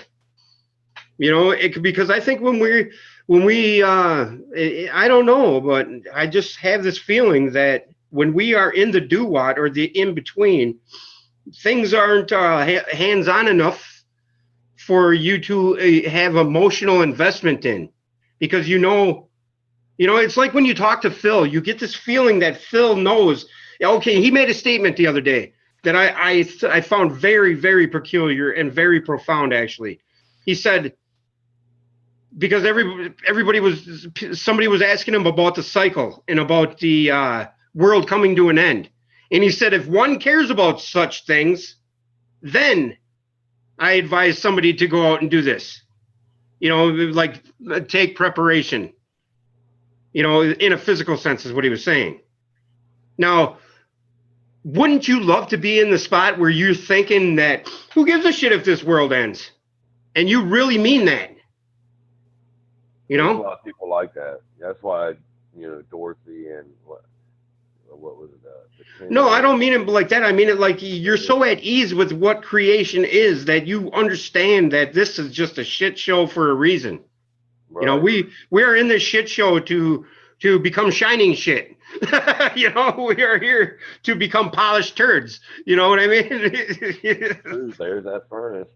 You know, because I think when we I don't know, but I just have this feeling that when we are in the do-what or the in-between, things aren't hands-on enough for you to have emotional investment in, because you know, it's like when you talk to Phil, you get this feeling that Phil knows. Okay, he made a statement the other day that I found very, very peculiar and very profound, actually. He said, because somebody was asking him about the cycle and about the world coming to an end. And he said, if one cares about such things, then I advise somebody to go out and do this. You know, like take preparation. You know, in a physical sense is what he was saying. Now, wouldn't you love to be in the spot where you're thinking that, who gives a shit if this world ends? And you really mean that. You know? There's a lot of people like that. That's why, you know, Dorothy and what was it? No, I don't mean it like that. I mean it like you're so at ease with what creation is that you understand that this is just a shit show for a reason. Right. You know, we are in this shit show to become shining shit. You know, we are here to become polished turds. You know what I mean? There's that furnace.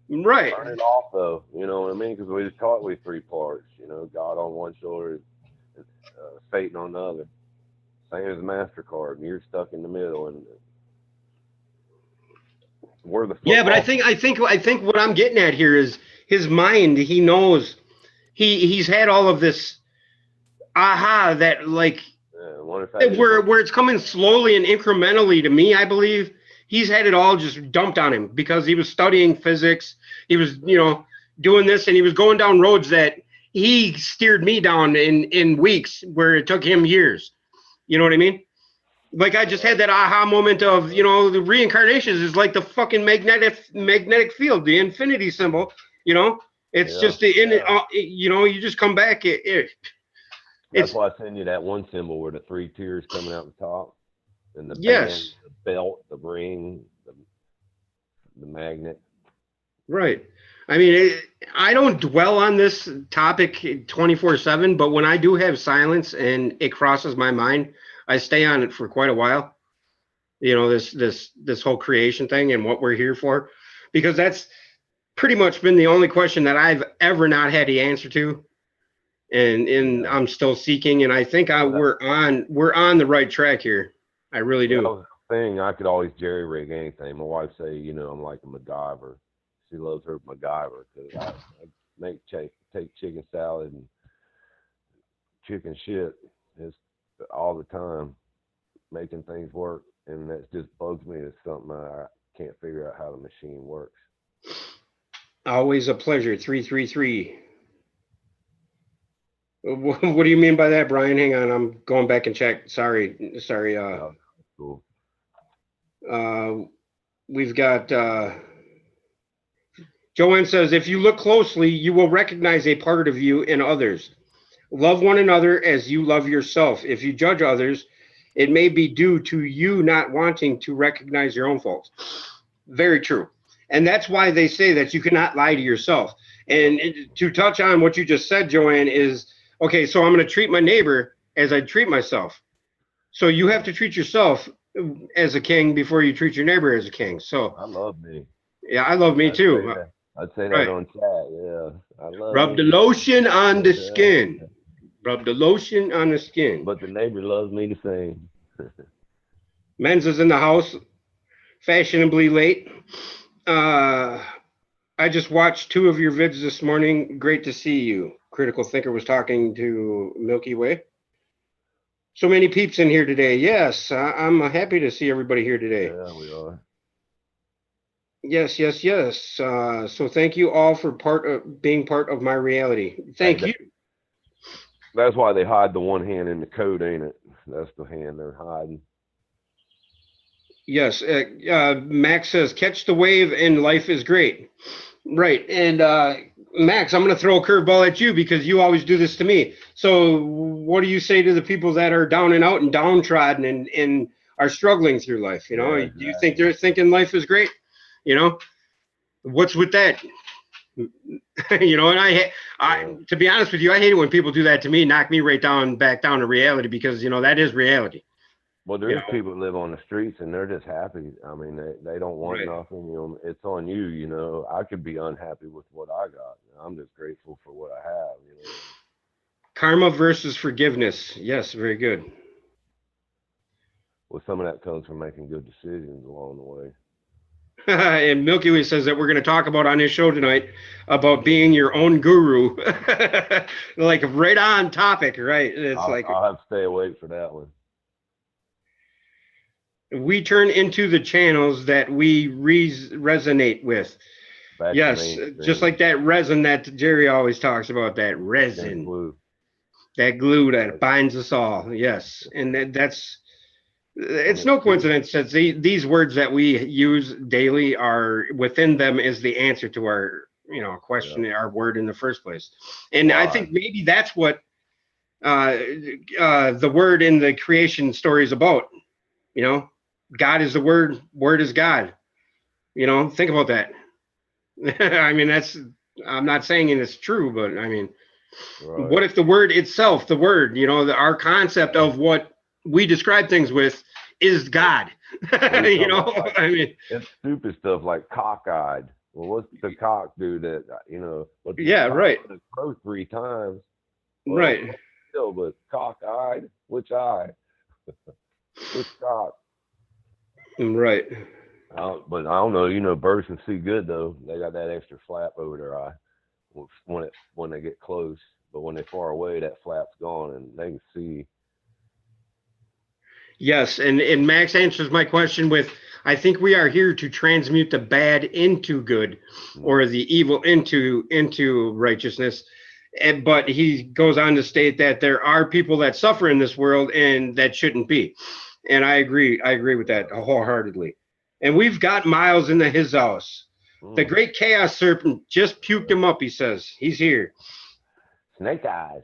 Right. Turn it off, though. You know what I mean? Because we just taught we three parts. You know, God on one shoulder, Satan on the other. Same as a MasterCard, and you're stuck in the middle, and we're the football. Yeah, but I think what I'm getting at here is his mind. He knows he's had all of this that like where it's coming slowly and incrementally to me. I believe he's had it all just dumped on him because he was studying physics. He was, you know, doing this, and he was going down roads that he steered me down in weeks where it took him years. You know what I mean? Like I just had that aha moment of, the reincarnations is like the fucking magnetic field, the infinity symbol. It's just you just come back. That's It's why I send you that one symbol where the 3 tiers coming out the top, and the band, yes, the belt, the ring, the magnet. right. I mean, I don't dwell on this topic 24/7, but when I do have silence and it crosses my mind, I stay on it for quite a while. This whole creation thing and what we're here for, because that's pretty much been the only question that I've ever not had the answer to, and I'm still seeking, and I think we're on the right track here. I really do. That was the thing. I could always jerry rig anything. My wife say, I'm like a MacGyver. She loves her MacGyver because I take chicken salad and chicken shit just all the time, making things work, and that just bugs me. It's something I can't figure out how the machine works. Always a pleasure. 333. What do you mean by that, Brian? Hang on, I'm going back and check. Sorry. Cool. We've got Joanne says, if you look closely, you will recognize a part of you in others. Love one another as you love yourself. If you judge others, it may be due to you not wanting to recognize your own faults. Very true. And that's why they say that you cannot lie to yourself. And to touch on what you just said, Joanne, is, okay, so I'm going to treat my neighbor as I treat myself. So you have to treat yourself as a king before you treat your neighbor as a king. So I love me. Yeah, I love me too. I'd say that on chat. Yeah, I love. Rub the lotion on the skin. Rub the lotion on the skin. But the neighbor loves me the same. Men's is in the house, fashionably late. I just watched 2 of your vids this morning. Great to see you. Critical Thinker was talking to Milky Way. So many peeps in here today. Yes, I'm happy to see everybody here today. Yeah, we are. Yes. So thank you all for being part of my reality. Thank you. That's why they hide the one hand in the coat, ain't it? That's the hand they're hiding. Yes. Max says, catch the wave and life is great. Right. And Max, I'm going to throw a curveball at you because you always do this to me. So what do you say to the people that are down and out and downtrodden and are struggling through life? Yeah, exactly. Do you think they're thinking life is great? What's with that? And I to be honest with you, I hate it when people do that to me, knock me back down to reality, because that is reality. Well, there's people that live on the streets and they're just happy. I mean, they don't want nothing. It's on you. I could be unhappy with what I got. I'm just grateful for what I have. Karma versus forgiveness. Yes, very good. Well, some of that comes from making good decisions along the way. And Milky Way says that we're going to talk about on his show tonight about being your own guru. Like right on topic, right? I'll have to stay awake for that one. We turn into the channels that we resonate with. Yes, just like that resin that Jerry always talks about, that resin. That glue that binds us all. Yes, and that's... It's no coincidence that these words that we use daily are within them is the answer to our question, our word in the first place. And I think maybe that's what the word in the creation story is about. God is the word is God. Think about that. I mean, I'm not saying it's true, but I mean, what if the word itself, the word, our concept of what we describe things with is God. I mean, it's stupid stuff like cockeyed. Well, what's the cock do that? Right. Crow 3 times. Well, right. Still, but cockeyed, which eye? Which cock? Right. But I don't know. Birds can see good though. They got that extra flap over their eye when they get close. But when they're far away, that flap's gone and they can see. Yes, and Max answers my question with, I think we are here to transmute the bad into good, or the evil into righteousness. But he goes on to state that there are people that suffer in this world and that shouldn't be. And I agree. I agree with that wholeheartedly. And we've got Miles in his house. The great chaos serpent just puked him up, he says. He's here. Snake eyes.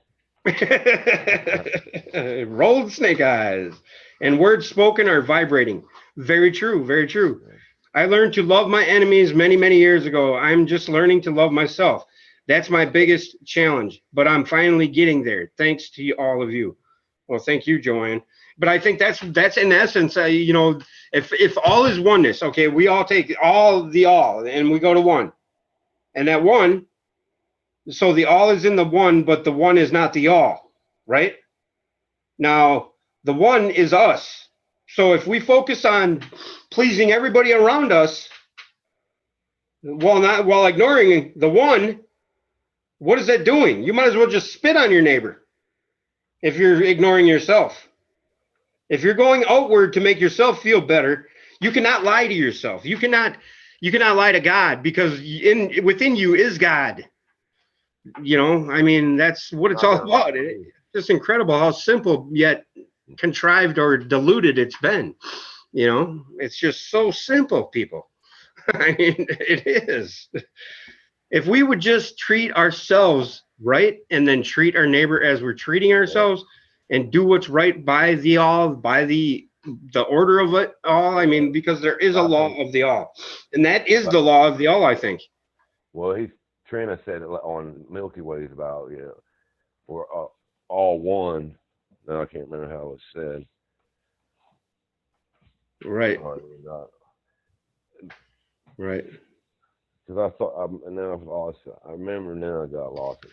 Rolled snake eyes. And words spoken are vibrating. Very true. Very true. I learned to love my enemies many, many years ago. I'm just learning to love myself. That's my biggest challenge, but I'm finally getting there. Thanks to all of you. Well, thank you, Joanne. But I think that's in essence, you know, if all is oneness, okay, we all take all the all, and we go to one, and that one. So the all is in the one, but the one is not the all, right? Now the one is us. So if we focus on pleasing everybody around us, while ignoring the one, what is that doing? You might as well just spit on your neighbor if you're ignoring yourself. If you're going outward to make yourself feel better, you cannot lie to yourself. You cannot lie to God, because within you is God. You know, I mean, that's what it's all about. It's just incredible how simple yet contrived or diluted it's been. You know, it's just so simple, people. I mean, it is. If we would just treat ourselves right, and then treat our neighbor as we're treating ourselves, and do what's right by the all, by the order of it all. I mean, because there is a law of the all, and that is the law of the all, I think. Well, Trina said it on Milky Ways about, we're all one. No, I can't remember how it was said. Right. Right. Because I thought, and then I've lost. I remember, and then I got lost.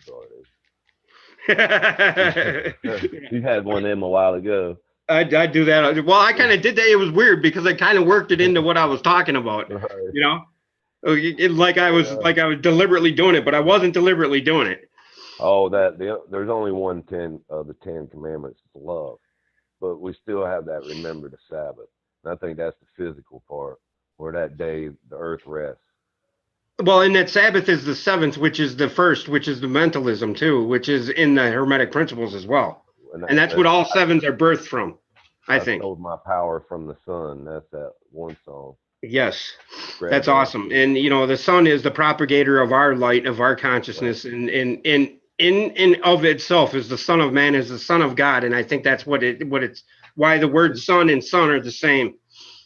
You had one of them a while ago. I do that. Well, I kind of did that. It was weird because I kind of worked it into what I was talking about. Right. You know, like I was deliberately doing it, but I wasn't deliberately doing it. Oh, there's only one of the 10 commandments, love, but we still have that remember the Sabbath. And I think that's the physical part, where that day the earth rests. Well, and that Sabbath is the seventh, which is the first, which is the mentalism too, which is in the Hermetic principles as well. And that's what all sevens are birthed from, I think. Stole my power from the sun. That's that one song. Yes, that's awesome. And you know, the sun is the propagator of our light, of our consciousness, and in of itself is the Son of Man, is the Son of God. And I think that's why the word sun and sun are the same.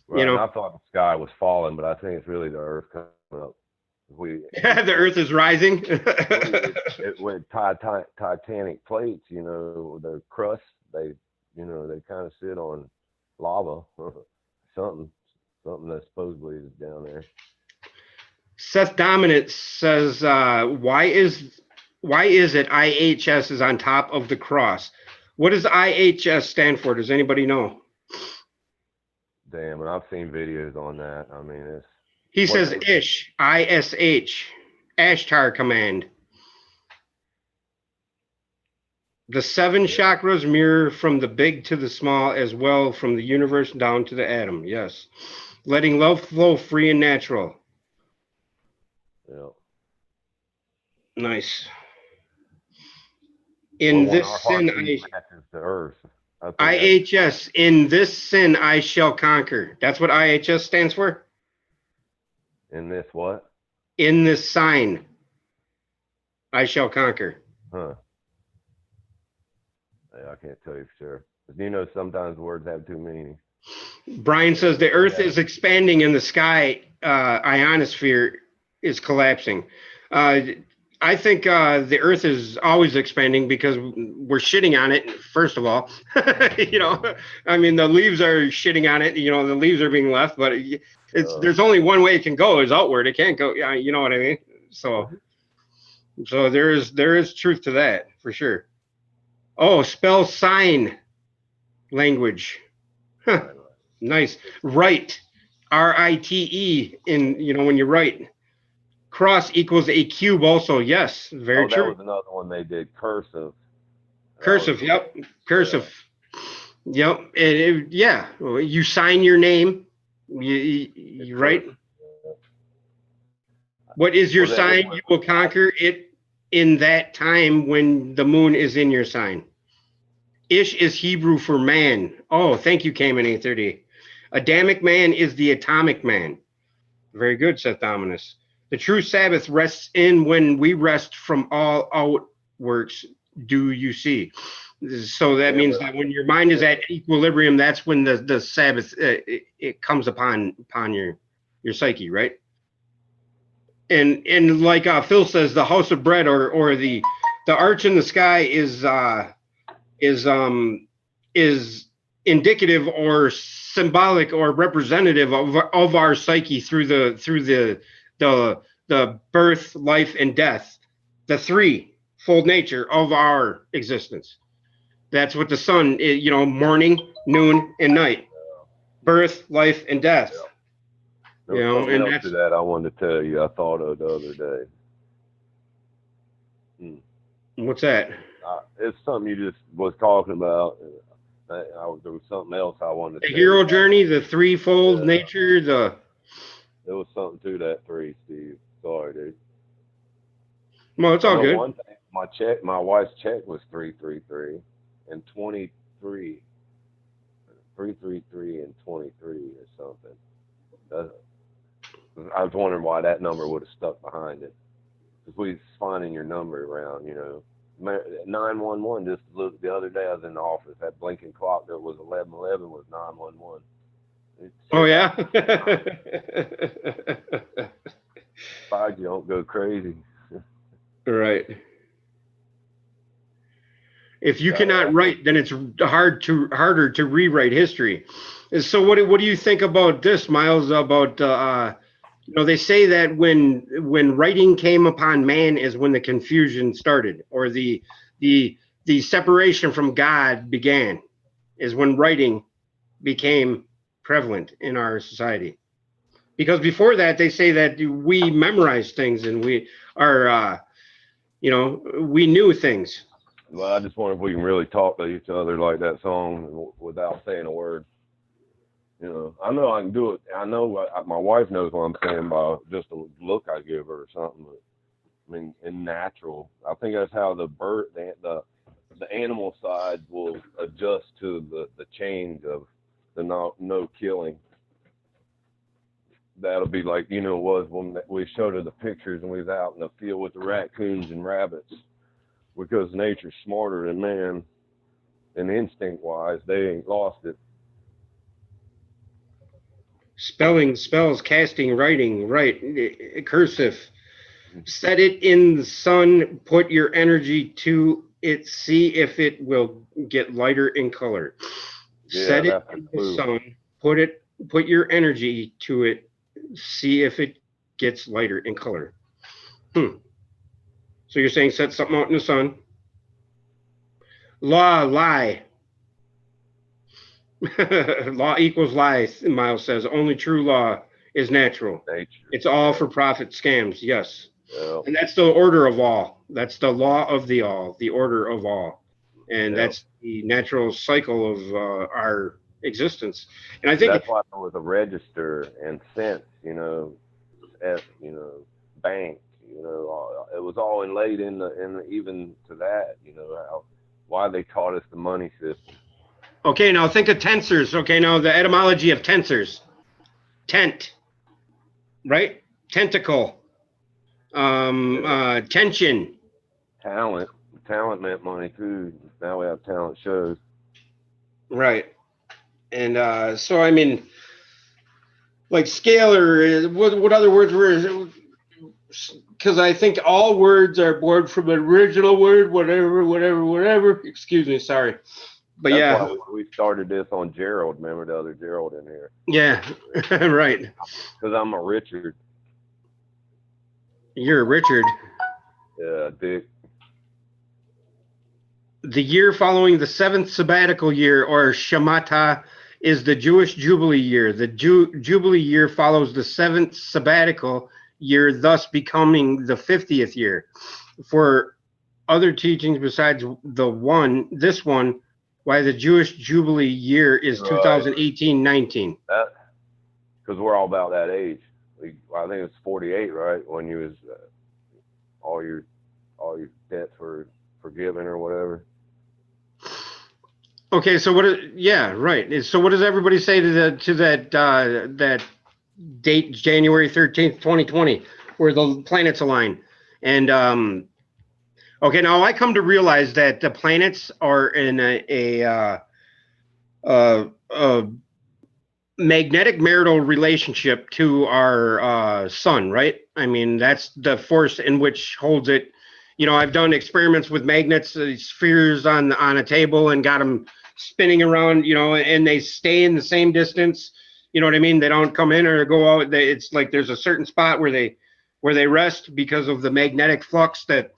Right. You know, and I thought the sky was falling, but I think it's really the earth coming up. The earth is rising. With titanic plates, you know, the crust, they kind of sit on lava, something that supposedly is down there. Seth Dominant says, why is it IHS is on top of the cross? What does IHS stand for? Does anybody know? Damn, and I've seen videos on that. I mean, he says Ish, ISH, Ashtar command. The 7 chakras mirror from the big to the small, as well from the universe down to the atom. Yes. Letting love flow free and natural. Yeah. Nice. In this sin, IHS, in this sin I shall conquer. That's what IHS stands for. In this what? In this sign, I shall conquer. Huh. Yeah, I can't tell you for sure. You know, sometimes words have two meanings. Brian says the earth is expanding and the sky ionosphere is collapsing. I think the earth is always expanding because we're shitting on it, first of all. You know, I mean, the leaves are shitting on it. You know, the leaves are being left, but there's only one way it can go, is outward. It can't go, you know what I mean? So there is truth to that, for sure. Oh, spell sign language. Huh. Nice. Write, RITE, when you write. Cross equals a cube also. Yes, very true. That was another one they did, cursive. Cursive, yep. Cursive. Yeah. Yep. Yeah. You sign your name. You right? What is your sign? You will conquer it in that time when the moon is in your sign. Ish is Hebrew for man. Oh, thank you, Cayman 830. Adamic man is the atomic man. Very good, Seth Dominus. The true Sabbath rests in when we rest from all outworks. Do you see? So that Yeah, means but that when your mind is at equilibrium, that's when the Sabbath it comes upon your psyche, right? And like Phil says, the house of bread or the arch in the sky is is indicative or symbolic or representative of our psyche through the birth, life, and death, the threefold nature of our existence. That's what the sun is, morning, noon, and night. Birth, life, and death. yeah. There was something And else to that's that I wanted to tell you. I thought of the other day. what's that? It's something you just was talking about. There was something else I wanted The to tell you hero about. journey, the threefold Yeah, nature, the there was something to that three, Steve. Sorry, dude. well, it's I all know good. one thing. My wife's check was 333 and 23, 333 and 23 or something. I was wondering why that number would have stuck behind it. Because we was finding your number around, 911. Just look, the other day I was in the office. That blinking clock that was 1111 was 911. It Oh said yeah. outside you don't go crazy. Right. If you Got cannot all. write, then it's harder to rewrite history. So what do you think about this, Miles? About they say that when writing came upon man is when the confusion started, or the the separation from God began, is when writing became prevalent in our society. Because before that, they say that we memorized things and we are, we knew things. Well, I just wonder if we can really talk to each other like that song without saying a word. I know I can do it. I know my wife knows what I'm saying by just the look I give her or something. But I mean, in natural, I think that's how the animal side will adjust to the change of the no killing. That'll be like was when we showed her the pictures and we was out in the field with the raccoons and rabbits because nature's smarter than man and instinct wise they ain't lost it. Spelling, spells, casting, writing, right, cursive. Set it in the sun, put your energy to it, see if it will get lighter in color. Yeah, Set it that's the in the clue. sun, put your energy to it, see if it gets lighter in color. Hmm. So you're saying set something out in the sun. Law, lie. Law equals lie, Miles says. Only true law is natural. Nature. It's all Yeah. for profit scams. Yes. Yeah. And that's the order of all. That's the law of the all, the order of all. And Yeah. that's the natural cycle of our existence. And I think, That's why there was a register and cents, at bank, it was all inlaid in even to that, how why they taught us the money system. okay, now think of tensors. Okay, now the etymology of tensors. Tent, right? Tentacle, Yeah. tension. Talent. Talent meant money too. Now we have talent shows. Right. And so, I mean, like scalar, what other words were, because I think all words are born from an original word, whatever. Excuse me, sorry. But That's why yeah, we started this on Gerald. Remember the other Gerald in here? yeah, right. Because I'm a Richard. You're Richard. Dick. The year following the seventh sabbatical year, or Shemitah, is the Jewish Jubilee year. The Jubilee year follows the seventh sabbatical year, thus becoming the 50th year. For other teachings besides this one, why the Jewish Jubilee year is Right. 2018-19. That because we're all about that age. I think it's 48, right? When you was all your all your debts were forgiven or whatever. Okay, so yeah, right. So what does everybody say to that date, January 13th, 2020, where the planets align? And okay, now I come to realize that the planets are in a magnetic marital relationship to our sun, right? I mean, that's the force in which holds it. You know, I've done experiments with magnets, spheres on a table, and got them spinning around. You know, and they stay in the same distance. You know what I mean? They don't come in or go out. It's like there's a certain spot where they rest because of the magnetic flux that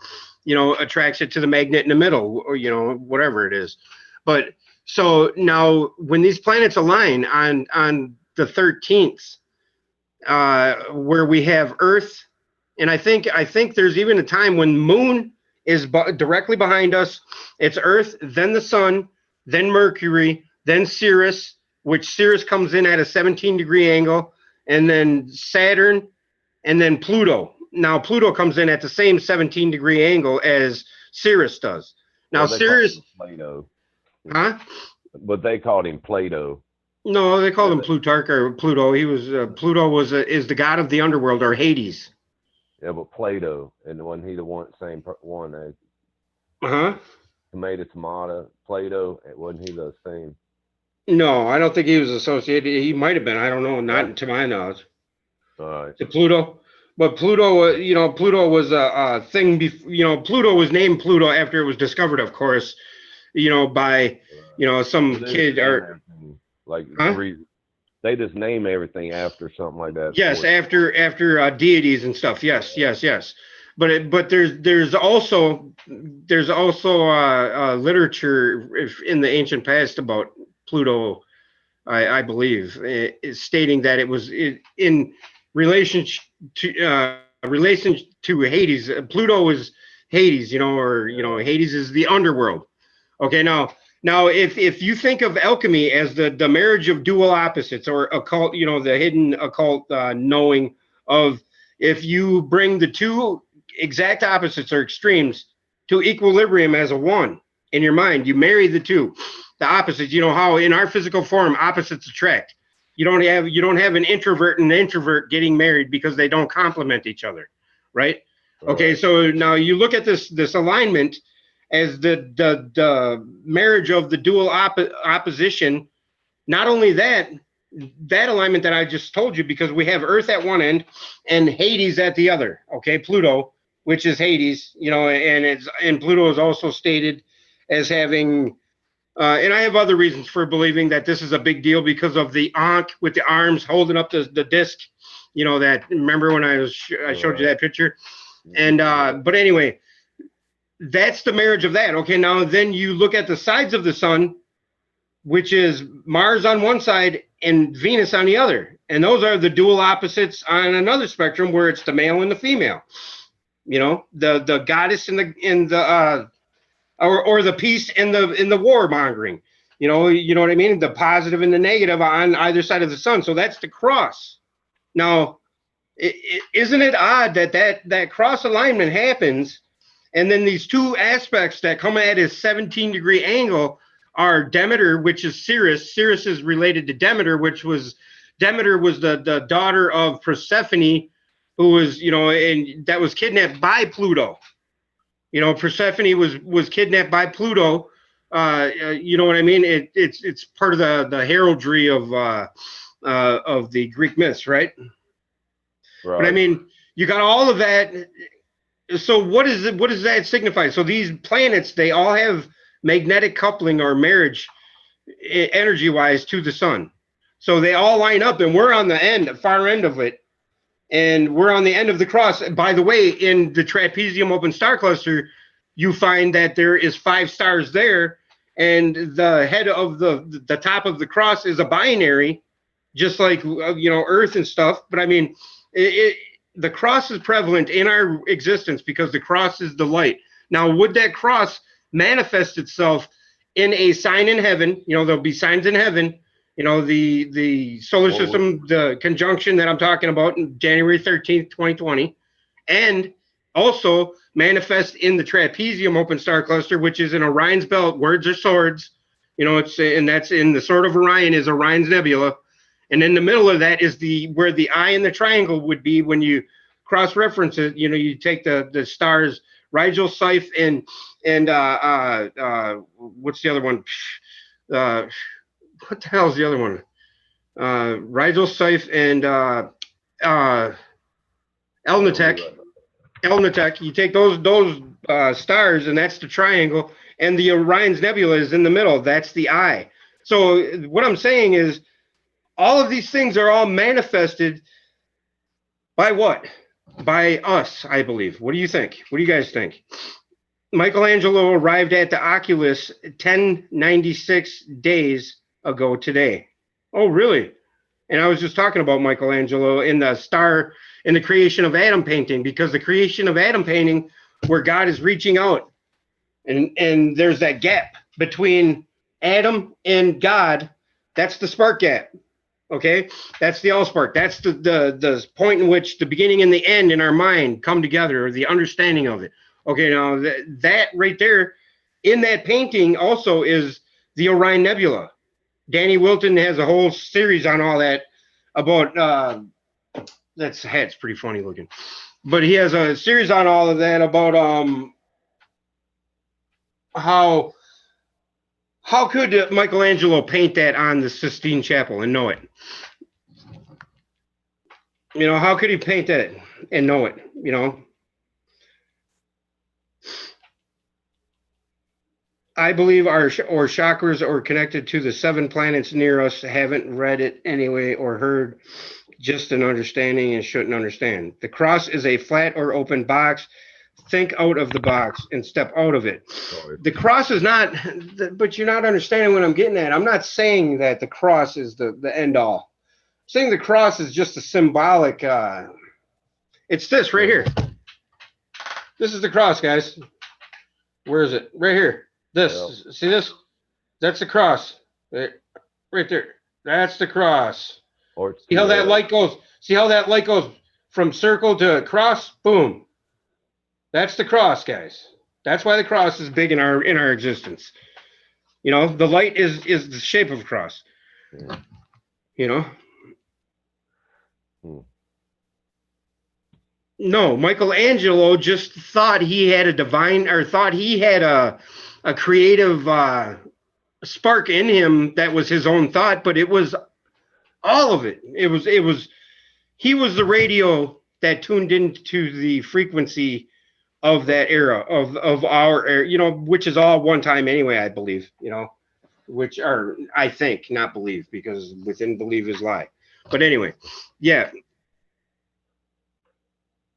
attracts it to the magnet in the middle, or whatever it is. But so now, when these planets align on the 13th, where we have Earth, and I think there's even a time when Moon is directly behind us. It's Earth, then the Sun, then Mercury, then Sirius, which Sirius comes in at a 17-degree angle, and then Saturn, and then Pluto. Now Pluto comes in at the same 17-degree angle as Sirius does. Now Well, they call Sirius, him Plato, huh? but they called him Plato. No, they called Yeah, him Plutarch or Pluto. He was Pluto was is the god of the underworld, or Hades. but Plato, and wasn't he the same one as Uh-huh. tomato, Plato? Wasn't he the same? No, I don't think he was associated. He might have been. I don't know. That's Not to my knowledge. all right. To Pluto, but Pluto, Pluto was a thing. Pluto was named Pluto after it was discovered, of course. By Well, some they just kid name or everything like huh? they just name everything after something like that. Yes, after deities and stuff. Yes, yes, yes. But there's also literature in the ancient past about Pluto. I believe is stating that it was in relation to Hades. Pluto was Hades, or Hades is the underworld. Okay, now if you think of alchemy as the marriage of dual opposites, or occult, the hidden occult knowing of, if you bring the two exact opposites or extremes to equilibrium as a one in your mind, you marry the opposites. You know how in our physical form opposites attract. You don't have an introvert and an introvert getting married because they don't complement each other, right? All Okay, right. so now you look at this alignment as the marriage of the dual opposition. Not only that alignment that I just told you, because we have Earth at one end and Hades at the other. Okay, Pluto, which is Hades, and Pluto is also stated as having. And I have other reasons for believing that this is a big deal because of the Ankh with the arms holding up the disc. That, remember when I All showed you right. that picture? And but anyway, that's the marriage of that. Okay, now then you look at the sides of the sun, which is Mars on one side and Venus on the other. And those are the dual opposites on another spectrum, where it's the male and the female. The goddess in the or the peace and the war mongering. You know what I mean? The positive and the negative on either side of the sun. So that's the cross. Now, isn't it odd that cross alignment happens, and then these two aspects that come at a 17-degree angle are Demeter, which is Sirius. Sirius is related to Demeter, Demeter was the daughter of Persephone, who was, and that was kidnapped by Pluto. Persephone was kidnapped by Pluto. You know what I mean? It's part of the heraldry of the Greek myths, right? But I Right. mean, you got all of that. So what is it? What does that signify? So these planets, they all have magnetic coupling or marriage, energy-wise, to the sun. So they all line up, and we're on the far end of it, and we're on the end of the cross. By the way, in the trapezium open star cluster, you find that there is 5 stars there, and the head of the top of the cross is a binary, just like Earth and stuff. But I mean, the cross is prevalent in our existence because the cross is the light. Now, would that cross manifest itself in a sign in heaven? There'll be signs in heaven. The solar system, the conjunction that I'm talking about, in January 13th, 2020, and also manifest in the trapezium open star cluster, which is in Orion's belt. Words are swords. You know, and that's in the sword of Orion is Orion's Nebula, and in the middle of that is where the eye in the triangle would be when you cross reference it. You know, you take the stars Rigel, Scythe, and what's the other one? What the hell is the other one? Rigel, Scythe, and Elnatek. Elnatek. You take those stars, and that's the triangle, and the Orion's Nebula is in the middle. That's the eye. So what I'm saying is, all of these things are all manifested by what? By us, I believe. What do you think? What do you guys think? Michelangelo arrived at the Oculus 1096 days ago today. Oh, really? And I was just talking about Michelangelo in the creation of Adam painting, because the creation of Adam painting, where God is reaching out, and there's that gap between Adam and God. That's the spark gap. Okay, that's the allspark. That's the point in which the beginning and the end in our mind come together, or the understanding of it. Okay, now that right there in that painting also is the Orion Nebula. Danny Wilton has a whole series on all that about that's hat's pretty funny looking, but he has a series on all of that about how could Michelangelo paint that on the Sistine Chapel and know it? You know, how could he paint that and know it? You know, I believe our chakras are connected to the 7 planets near us. Haven't read it anyway or heard, just an understanding and shouldn't understand. The cross is a flat or open box. Think out of the box and step out of it. Sorry. The cross is not, but you're not understanding what I'm getting at. I'm not saying that the cross is the end all. I'm saying the cross is just a symbolic, it's this right here. This is the cross, guys. Where is it? Right here. This. Yep. See this? That's the cross. Right there. That's the cross. See how that light goes? See how that light goes from circle to cross? Boom. That's the cross, guys. That's why the cross is big in our existence. You know, the light is the shape of a cross. Yeah. You know? No, Michelangelo just thought he had a divine, or thought he had a creative spark in him that was his own thought, but it was all of it. He was the radio that tuned into the frequency of that era, of our era, you know, which is all one time anyway, I believe, you know, which are, I think, not believe, because within believe is lie. But anyway, yeah.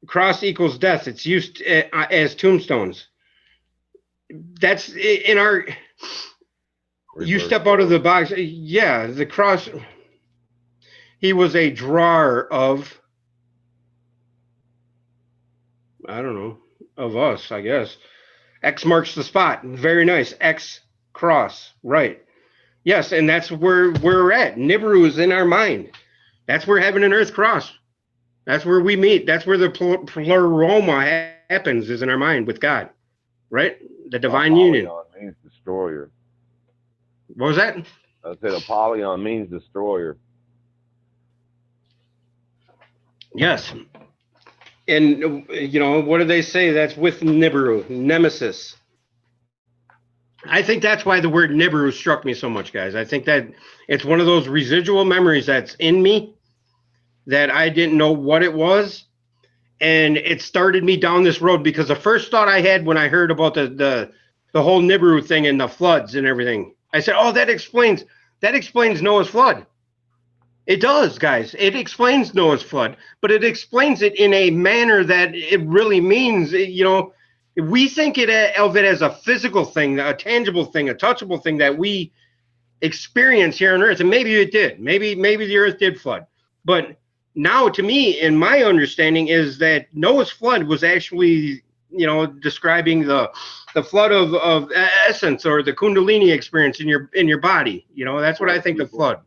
Cross equals death. It's used as tombstones. That's in our, you step out of the box. Yeah, the cross, he was a drawer of, I don't know, of us, I guess. X marks the spot. Very nice. X cross. Right. Yes, and that's where we're at. Nibiru is in our mind. That's where heaven and earth cross. That's where we meet. That's where the pleroma happens, is in our mind with God. Right? The divine union. Apollyon means destroyer. What was that? I said Apollyon means destroyer. Yes. And, you know, what do they say? That's with Nibiru, nemesis. I think that's why the word Nibiru struck me so much, guys. I think that it's one of those residual memories that's in me that I didn't know what it was. And it started me down this road, because the first thought I had when I heard about the whole Nibiru thing and the floods and everything, I said, oh, that explains Noah's flood. It does, guys. It explains Noah's flood, but it explains it in a manner that it really means, you know, we think of it as a physical thing, a tangible thing, a touchable thing that we experience here on Earth. And maybe it did. Maybe the Earth did flood. But now, to me, in my understanding, is that Noah's flood was actually, you know, describing the flood of essence, or the Kundalini experience in your body. You know, that's what I think the flood.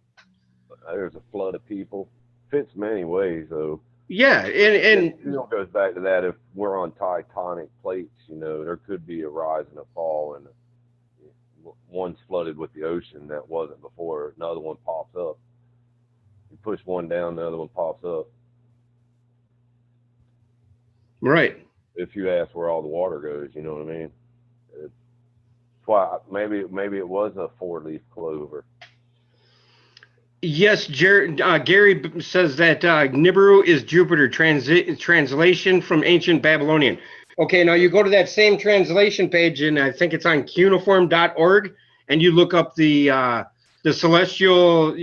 There's a flood of people. Fits many ways, though. Yeah, and it goes back to that. If we're on tectonic plates, you know, there could be a rise and a fall, and one's flooded with the ocean that wasn't before. Another one pops up. You push one down, the other one pops up. Right. If you ask where all the water goes, you know what I mean? It's why maybe it was a 4-leaf clover. Yes, Gary says that Nibiru is Jupiter, translation from ancient Babylonian. Okay, now you go to that same translation page, and I think it's on cuneiform.org, and you look up the celestial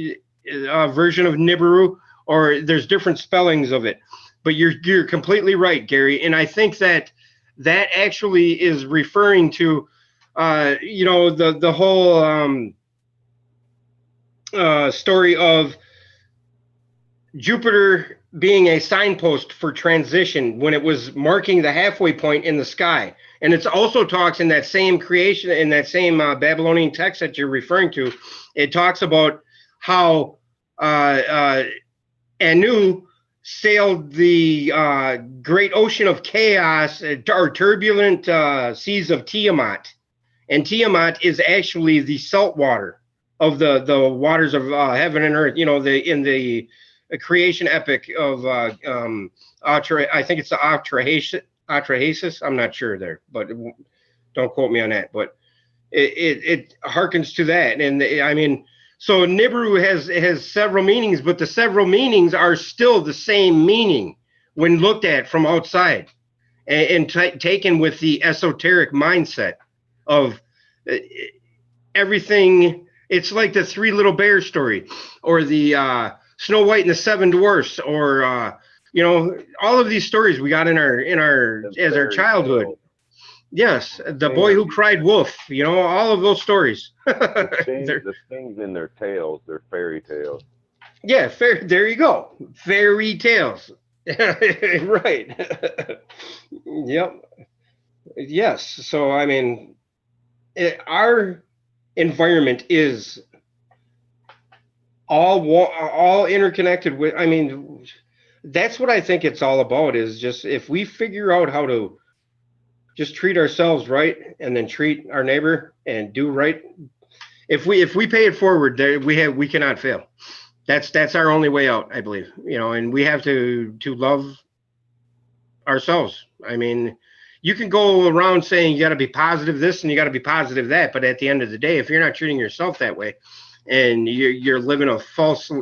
version of Nibiru, or there's different spellings of it. But you're completely right, Gary, and I think that actually is referring to, the whole story of Jupiter being a signpost for transition when it was marking the halfway point in the sky. And it also talks in that same creation, in that same Babylonian text that you're referring to, it talks about how Anu sailed the great ocean of chaos, or turbulent seas of Tiamat. And Tiamat is actually the salt water of the waters of heaven and earth. In the creation epic of I think it's the Atrahasis. I'm not sure there, but don't quote me on that. But it harkens to that, and I mean, so Nibiru has several meanings, but the several meanings are still the same meaning when looked at from outside, and taken with the esoteric mindset of everything. It's like the Three Little Bears story, or the Snow White and the Seven Dwarfs, or all of these stories we got in our childhood. Tale. Yes, the boy who cried wolf. All of those stories. The things in their tales, they're fairy tales. Yeah, there you go. Fairy tales. Right. Yep. Yes. So I mean, our environment is all interconnected with. I mean, that's what I think it's all about. Is just if we figure out how to just treat ourselves right, and then treat our neighbor and do right. If we pay it forward, we cannot fail. That's our only way out, I believe. And we have to love ourselves. I mean, you can go around saying you got to be positive this and you got to be positive that, but at the end of the day, if you're not treating yourself that way, and you're living a false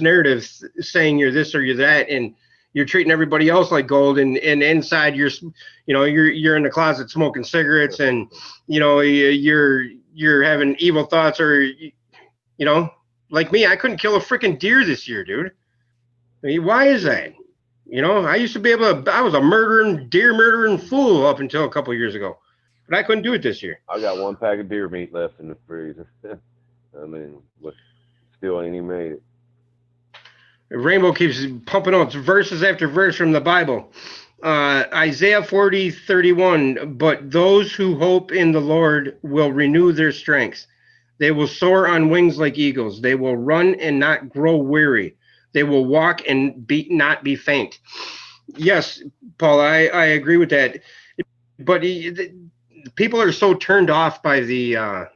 narrative saying you're this or you're that, and you're treating everybody else like gold, and inside you're in the closet smoking cigarettes, and you're having evil thoughts, or like me, I couldn't kill a freaking deer this year, dude. I mean, why is that? I used to be able to. I was a deer murdering fool up until a couple of years ago, but I couldn't do it this year. I got one pack of deer meat left in the freezer. I mean, still ain't even made it. Rainbow keeps pumping out verses after verse from the Bible. Isaiah 40:31. But those who hope in the Lord will renew their strength. They will soar on wings like eagles. They will run and not grow weary. They will walk and not be faint. Yes, Paul, I agree with that. But people are so turned off by the, I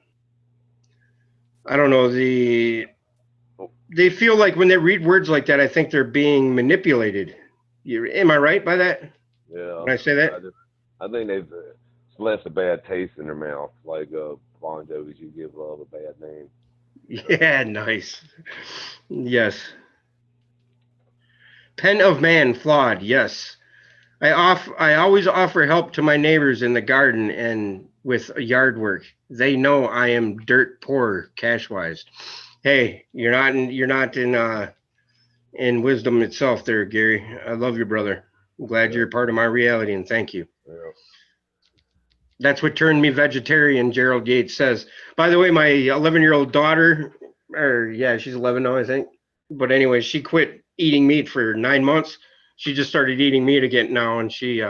don't know, they feel like when they read words like that, I think they're being manipulated. Am I right by that? Yeah. When I say that? I think they've left a bad taste in their mouth, like Bon Jovi's "You Give Love a Bad Name." Yeah, nice. Yes. Pen of man flawed. Yes. I always offer help to my neighbors in the garden and with yard work. They know I am dirt poor cash wise. Hey, you're not in wisdom itself there, Gary. I love you, brother. I'm glad you're a part of my reality, and thank you. Yeah. That's what turned me vegetarian, Gerald Yates says. By the way, my 11-year-old daughter, she's 11 now, I think. But anyway, she quit eating meat for 9 months. She just started eating meat again now, and she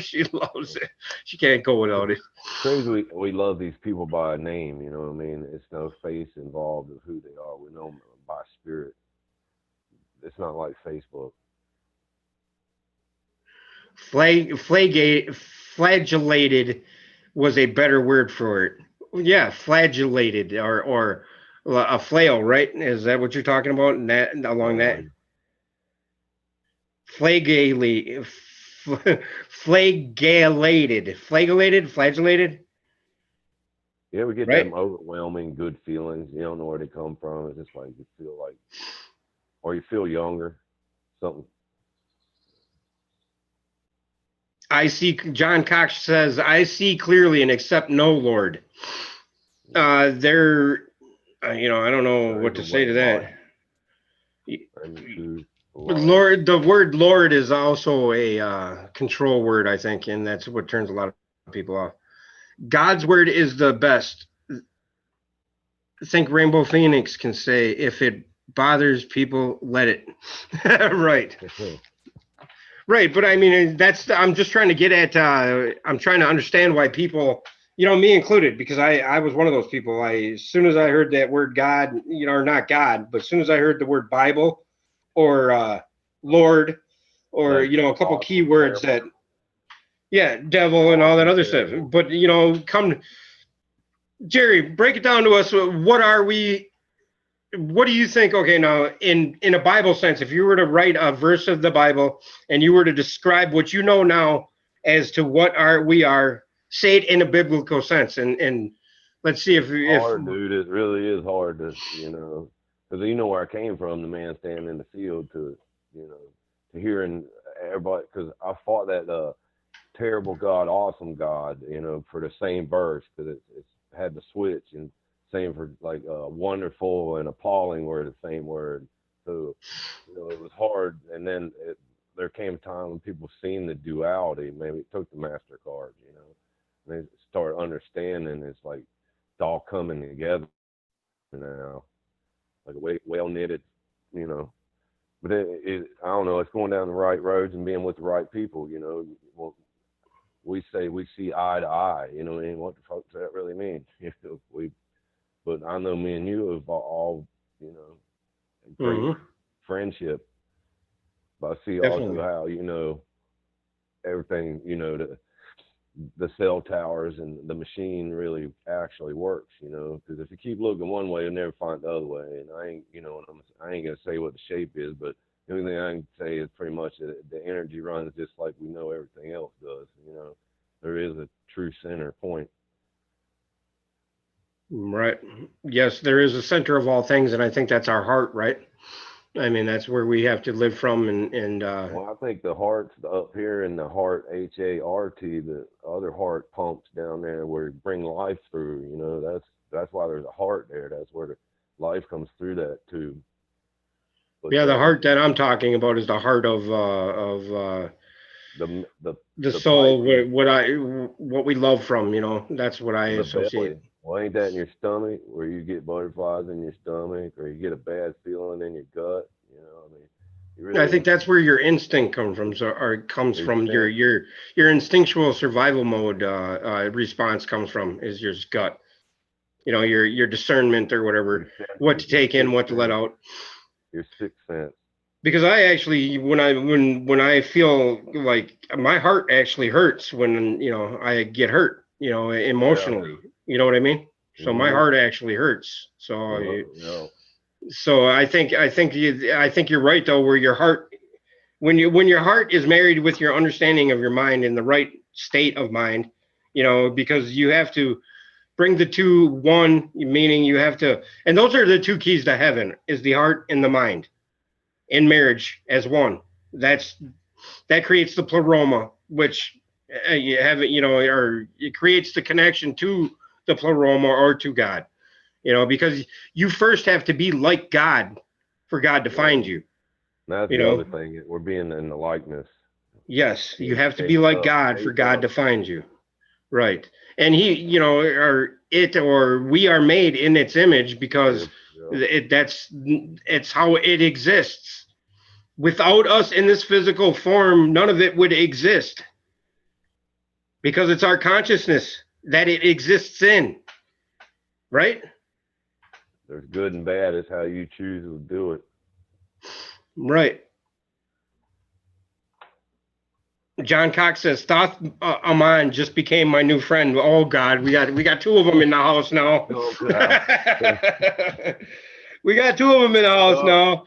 she loves it. She can't go without it. Crazy, we love these people by name. You know what I mean? It's no face involved of who they are. We know them by spirit. It's not like Facebook. Flagellated was a better word for it. Yeah, flagellated or a flail, right? Is that what you're talking about? And that along that Like, flagellate, flagellated, yeah, we get them right? overwhelming good feelings. You don't know where they come from. It's just like you feel like, or you feel younger. Something. I see. John Cox says, "I see clearly and accept no Lord." There, I don't know There what is a to say way, to life, that. and the truth, the life. Lord, the word Lord is also a control word, I think, and that's what turns a lot of people off. God's word is the best. I think Rainbow Phoenix can say, if it bothers people, let it. Right. Right. But I mean, I'm just trying to get at, I'm trying to understand why people, me included, because I was one of those people. As soon as I heard that word God, or not God, but as soon as I heard the word Bible or Lord, or, Like a couple key awesome, words terrible, that, yeah, devil and all that awesome, other stuff. terrible. But, Jerry, break it down to us. What do you think? Okay, now in a Bible sense, if you were to write a verse of the Bible and you were to describe what you know now as to what we are, say it in a biblical sense, and let's see if Hard, dude. It really is hard to, because you know where I came from. The man standing in the field to, to hearing everybody. Because I fought that terrible God, awesome God, for the same verse because it's had the switch and same for like wonderful and appalling were the same word. So, it was hard. And then there came a time when people seen the duality. Maybe it took the MasterCard, and they start understanding it's like it's all coming together now, like a well knitted, you know. But I don't know. It's going down the right roads and being with the right people. Well, we say we see eye to eye. And what the fuck does that really mean? But I know me and you have all, great Mhm, friendship. But I see also definitely. how everything, the cell towers and the machine really actually works. Because if you keep looking one way, you'll never find the other way. And I ain't, I ain't gonna say what the shape is, but the only thing I can say is pretty much that the energy runs just like we know everything else does. There is a true center point. Right. Yes, there is a center of all things, and I think that's our heart, right? I mean, that's where we have to live from, and Well, I think the heart's up here and the heart, HART, the other heart pumps down there where it bring life through. That's why there's a heart there. That's where the life comes through that tube. But yeah, the heart that I'm talking about is the heart of the the the the soul, piping, what we love from. That's what I the associate. belly. Well, ain't that in your stomach where you get butterflies in your stomach or you get a bad feeling in your gut? I mean, you I really think that's where your instinct comes from, or comes your from sense. your instinctual survival mode response comes from is your gut. Your discernment or Your whatever, what senses, to your take in, sixth what to let sense, out. your sixth sense. Because I actually, when I feel like my heart actually hurts when I get hurt, Yeah. emotionally. You know what I mean? So my Mhm. heart actually hurts. So Yeah. Yeah. I think you're right though, where your heart when your heart is married with your understanding of your mind in the right state of mind, because you have to bring the two one, meaning you have to, and those are the two keys to heaven: is the heart and the mind in marriage as one. That's that creates the pleroma, which you have it, or it creates the connection to the pleroma or to God. Because you first have to be like God for God to Yeah. find you. That's You the other know, thing. We're being in the likeness. yes, you Being have to be shaped like up, God for shaped God up. to find you. Right. And or we are made in its image because Yep. Yep. it's how it exists. Without us in this physical form, none of it would exist because it's our consciousness that it exists in, right? There's good and bad. It's how you choose to do it. Right. Yeah. John Cox says, Thoth Aman just became my new friend. Oh God, we got two of them in the house now. Oh, wow. We got two of them in the house Oh, now.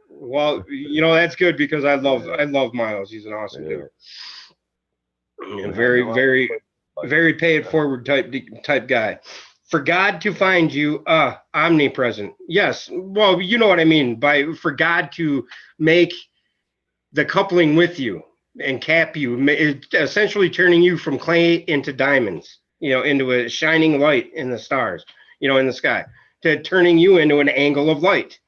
Well, that's good because yeah, I love Miles. He's an awesome yeah. dude. And Yeah, very, no, I very, like, very pay it forward type guy. For God to find you, omnipresent. Yes. Well, you know what I mean by for God to make the coupling with you and cap you, essentially turning you from clay into diamonds, into a shining light in the stars, in the sky, to turning you into an angle of light,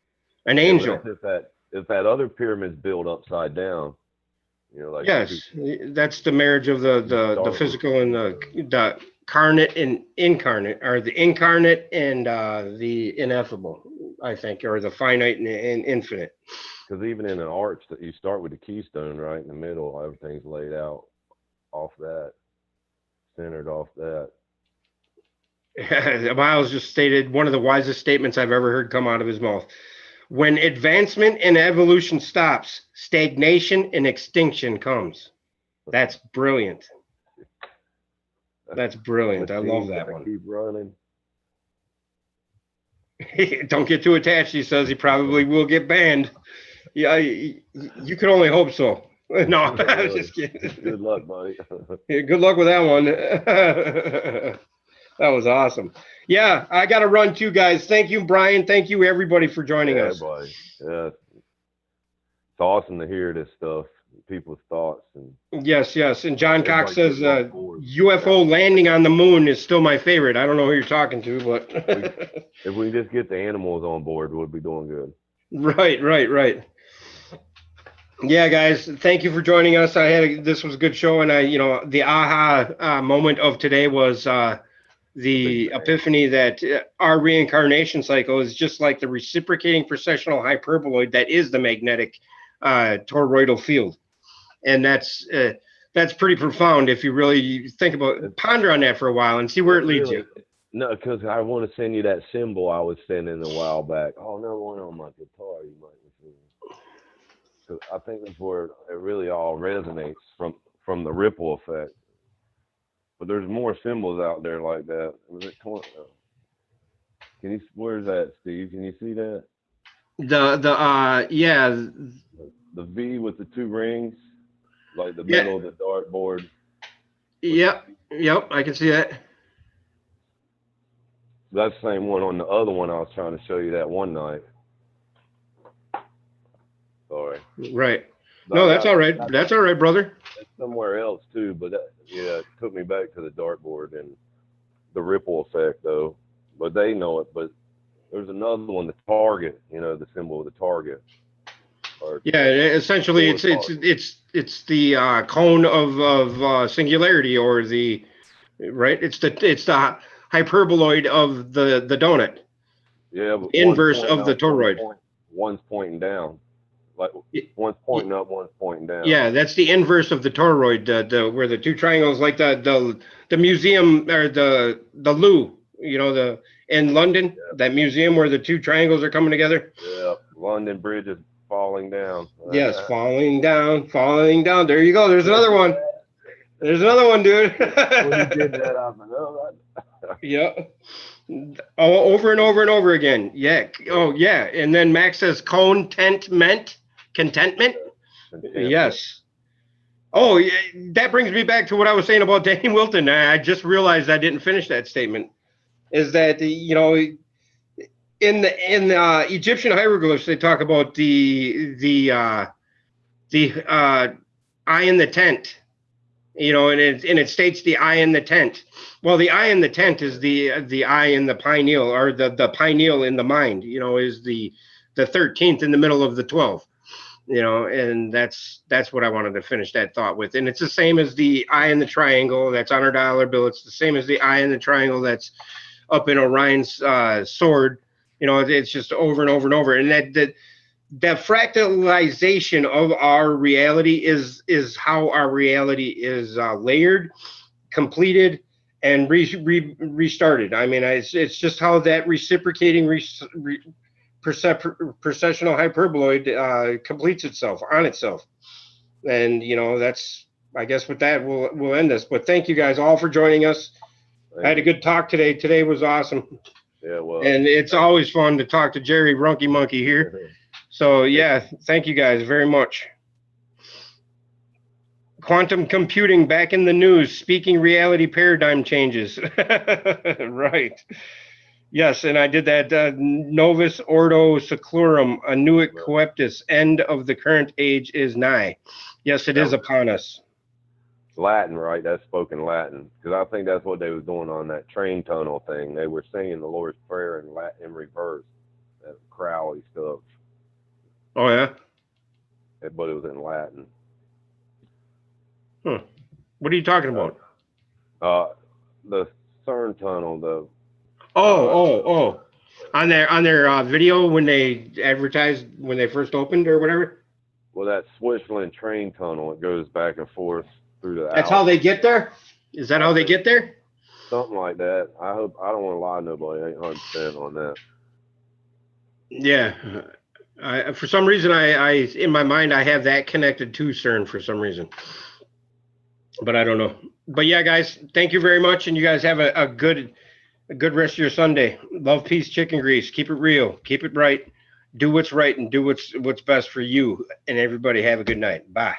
an yeah, but angel. that's if that other pyramid's built upside down, like the two Yes, that's the marriage of the start with. physical and the carnate and incarnate, or the incarnate and the ineffable, I think, or the finite and infinite. Because even in an arch, that you start with the keystone right in the middle, everything's laid out off that, centered off that. Miles just stated one of the wisest statements I've ever heard come out of his mouth. When advancement and evolution stops, stagnation and extinction comes. That's brilliant. That's brilliant. I love Machine that gotta one. keep running. Don't get too attached, he says. He probably will get banned. Yeah, you can only hope so. No, I was just kidding. Good luck, buddy. Yeah, good luck with that one. That was awesome. Yeah, I got to run too, guys. Thank you, Brian. Thank you, everybody, for joining Yeah, us. buddy. Yeah, it's awesome to hear this stuff, people's thoughts, and Yes, yes. And John Cox everybody says getting on board. UFO landing on the moon is still my favorite. I don't know who you're talking to, but If we just get the animals on board, we'll be doing good. right, right, right. Yeah, guys, thank you for joining us. This was a good show, and the aha moment of today was The Big the Bang. epiphany that our reincarnation cycle is just like the reciprocating precessional hyperboloid that is the magnetic toroidal field, and that's pretty profound if you really ponder on that for a while and see where It it leads you. really, no, because I want to send you that symbol I was sending a while back. Oh, another one on my guitar. You might see. So I think that's where it really all resonates from the ripple effect. But there's more symbols out there like that. Was it? Can you? Where's that, Steve? Can you see that? Yeah, The V with the two rings, like the yeah, middle of the dartboard. With yep, yep, I can see that. that's the same one on the other one I was trying to show you that one night. Sorry. Right. But No, that's all right. That's all right, brother. it's somewhere else too. But yeah, it took me back to the dartboard and the ripple effect though. But they know it. But there's another one, the target. The symbol of the target. Or Yeah, essentially, it's the cone of singularity, or the right. It's the hyperboloid of the donut, yeah, but one's inverse pointing of the up, toroid. one's pointing down. Like one's pointing up, one's pointing down. Yeah, that's the inverse of the toroid. The where the two triangles, like the museum, or the Lou, the in London, Yeah, that museum where the two triangles are coming together. yeah. London Bridge is falling down. Yes, falling down, falling down. There you go. There's another one. There's another one, dude. When you did that, I was like, oh, Yeah. Oh, over and over and over again. Yeah. Oh, yeah. And then Max says contentment. Contentment. Yes. Oh, yeah, that brings me back to what I was saying about Danny Wilton. I just realized I didn't finish that statement. Is that in the Egyptian hieroglyphs they talk about the eye in the tent, and it states the eye in the tent. Well, the eye in the tent is the eye in the pineal, or the pineal in the mind. Is the 13th in the middle of the 12. And that's what I wanted to finish that thought with. And it's the same as the eye in the triangle that's on our dollar bill. It's the same as the eye in the triangle that's up in Orion's sword. It's just over and over and over. And that fractalization of our reality is how our reality is layered, completed, and restarted. I mean, it's just how that reciprocating processional hyperboloid completes itself on itself. And that's I guess with that, we'll end this. But thank you guys all for joining us. I had a good talk today. Today was awesome. Yeah, well, and it's always fun to talk to Jerry Runky Monkey here. So yeah, thank you guys very much. Quantum computing back in the news. Speaking reality paradigm changes. Right. Yes, and I did that. Novus Ordo Seclorum, Annuit Coeptus. End of the current age is nigh. Yes, it is upon us. Latin, right? That's spoken Latin, because I think that's what they was doing on that train tunnel thing. They were singing the Lord's Prayer in Latin in reverse, that Crowley stuff. Oh yeah, but it was in Latin. What are you talking about? The CERN tunnel. On their video when they advertised when they first opened or whatever. Well, that Switzerland train tunnel, it goes back and forth through the That's how they get there? Is that how they get there? Something like that. I don't want to lie to nobody. I ain't 100% on that. Yeah. For some reason, I in my mind, I have that connected to CERN for some reason. But I don't know. But yeah, guys, thank you very much. And you guys have a good rest of your Sunday. Love, peace, chicken grease. Keep it real. Keep it right. Do what's right and do what's best for you. And everybody have a good night. Bye.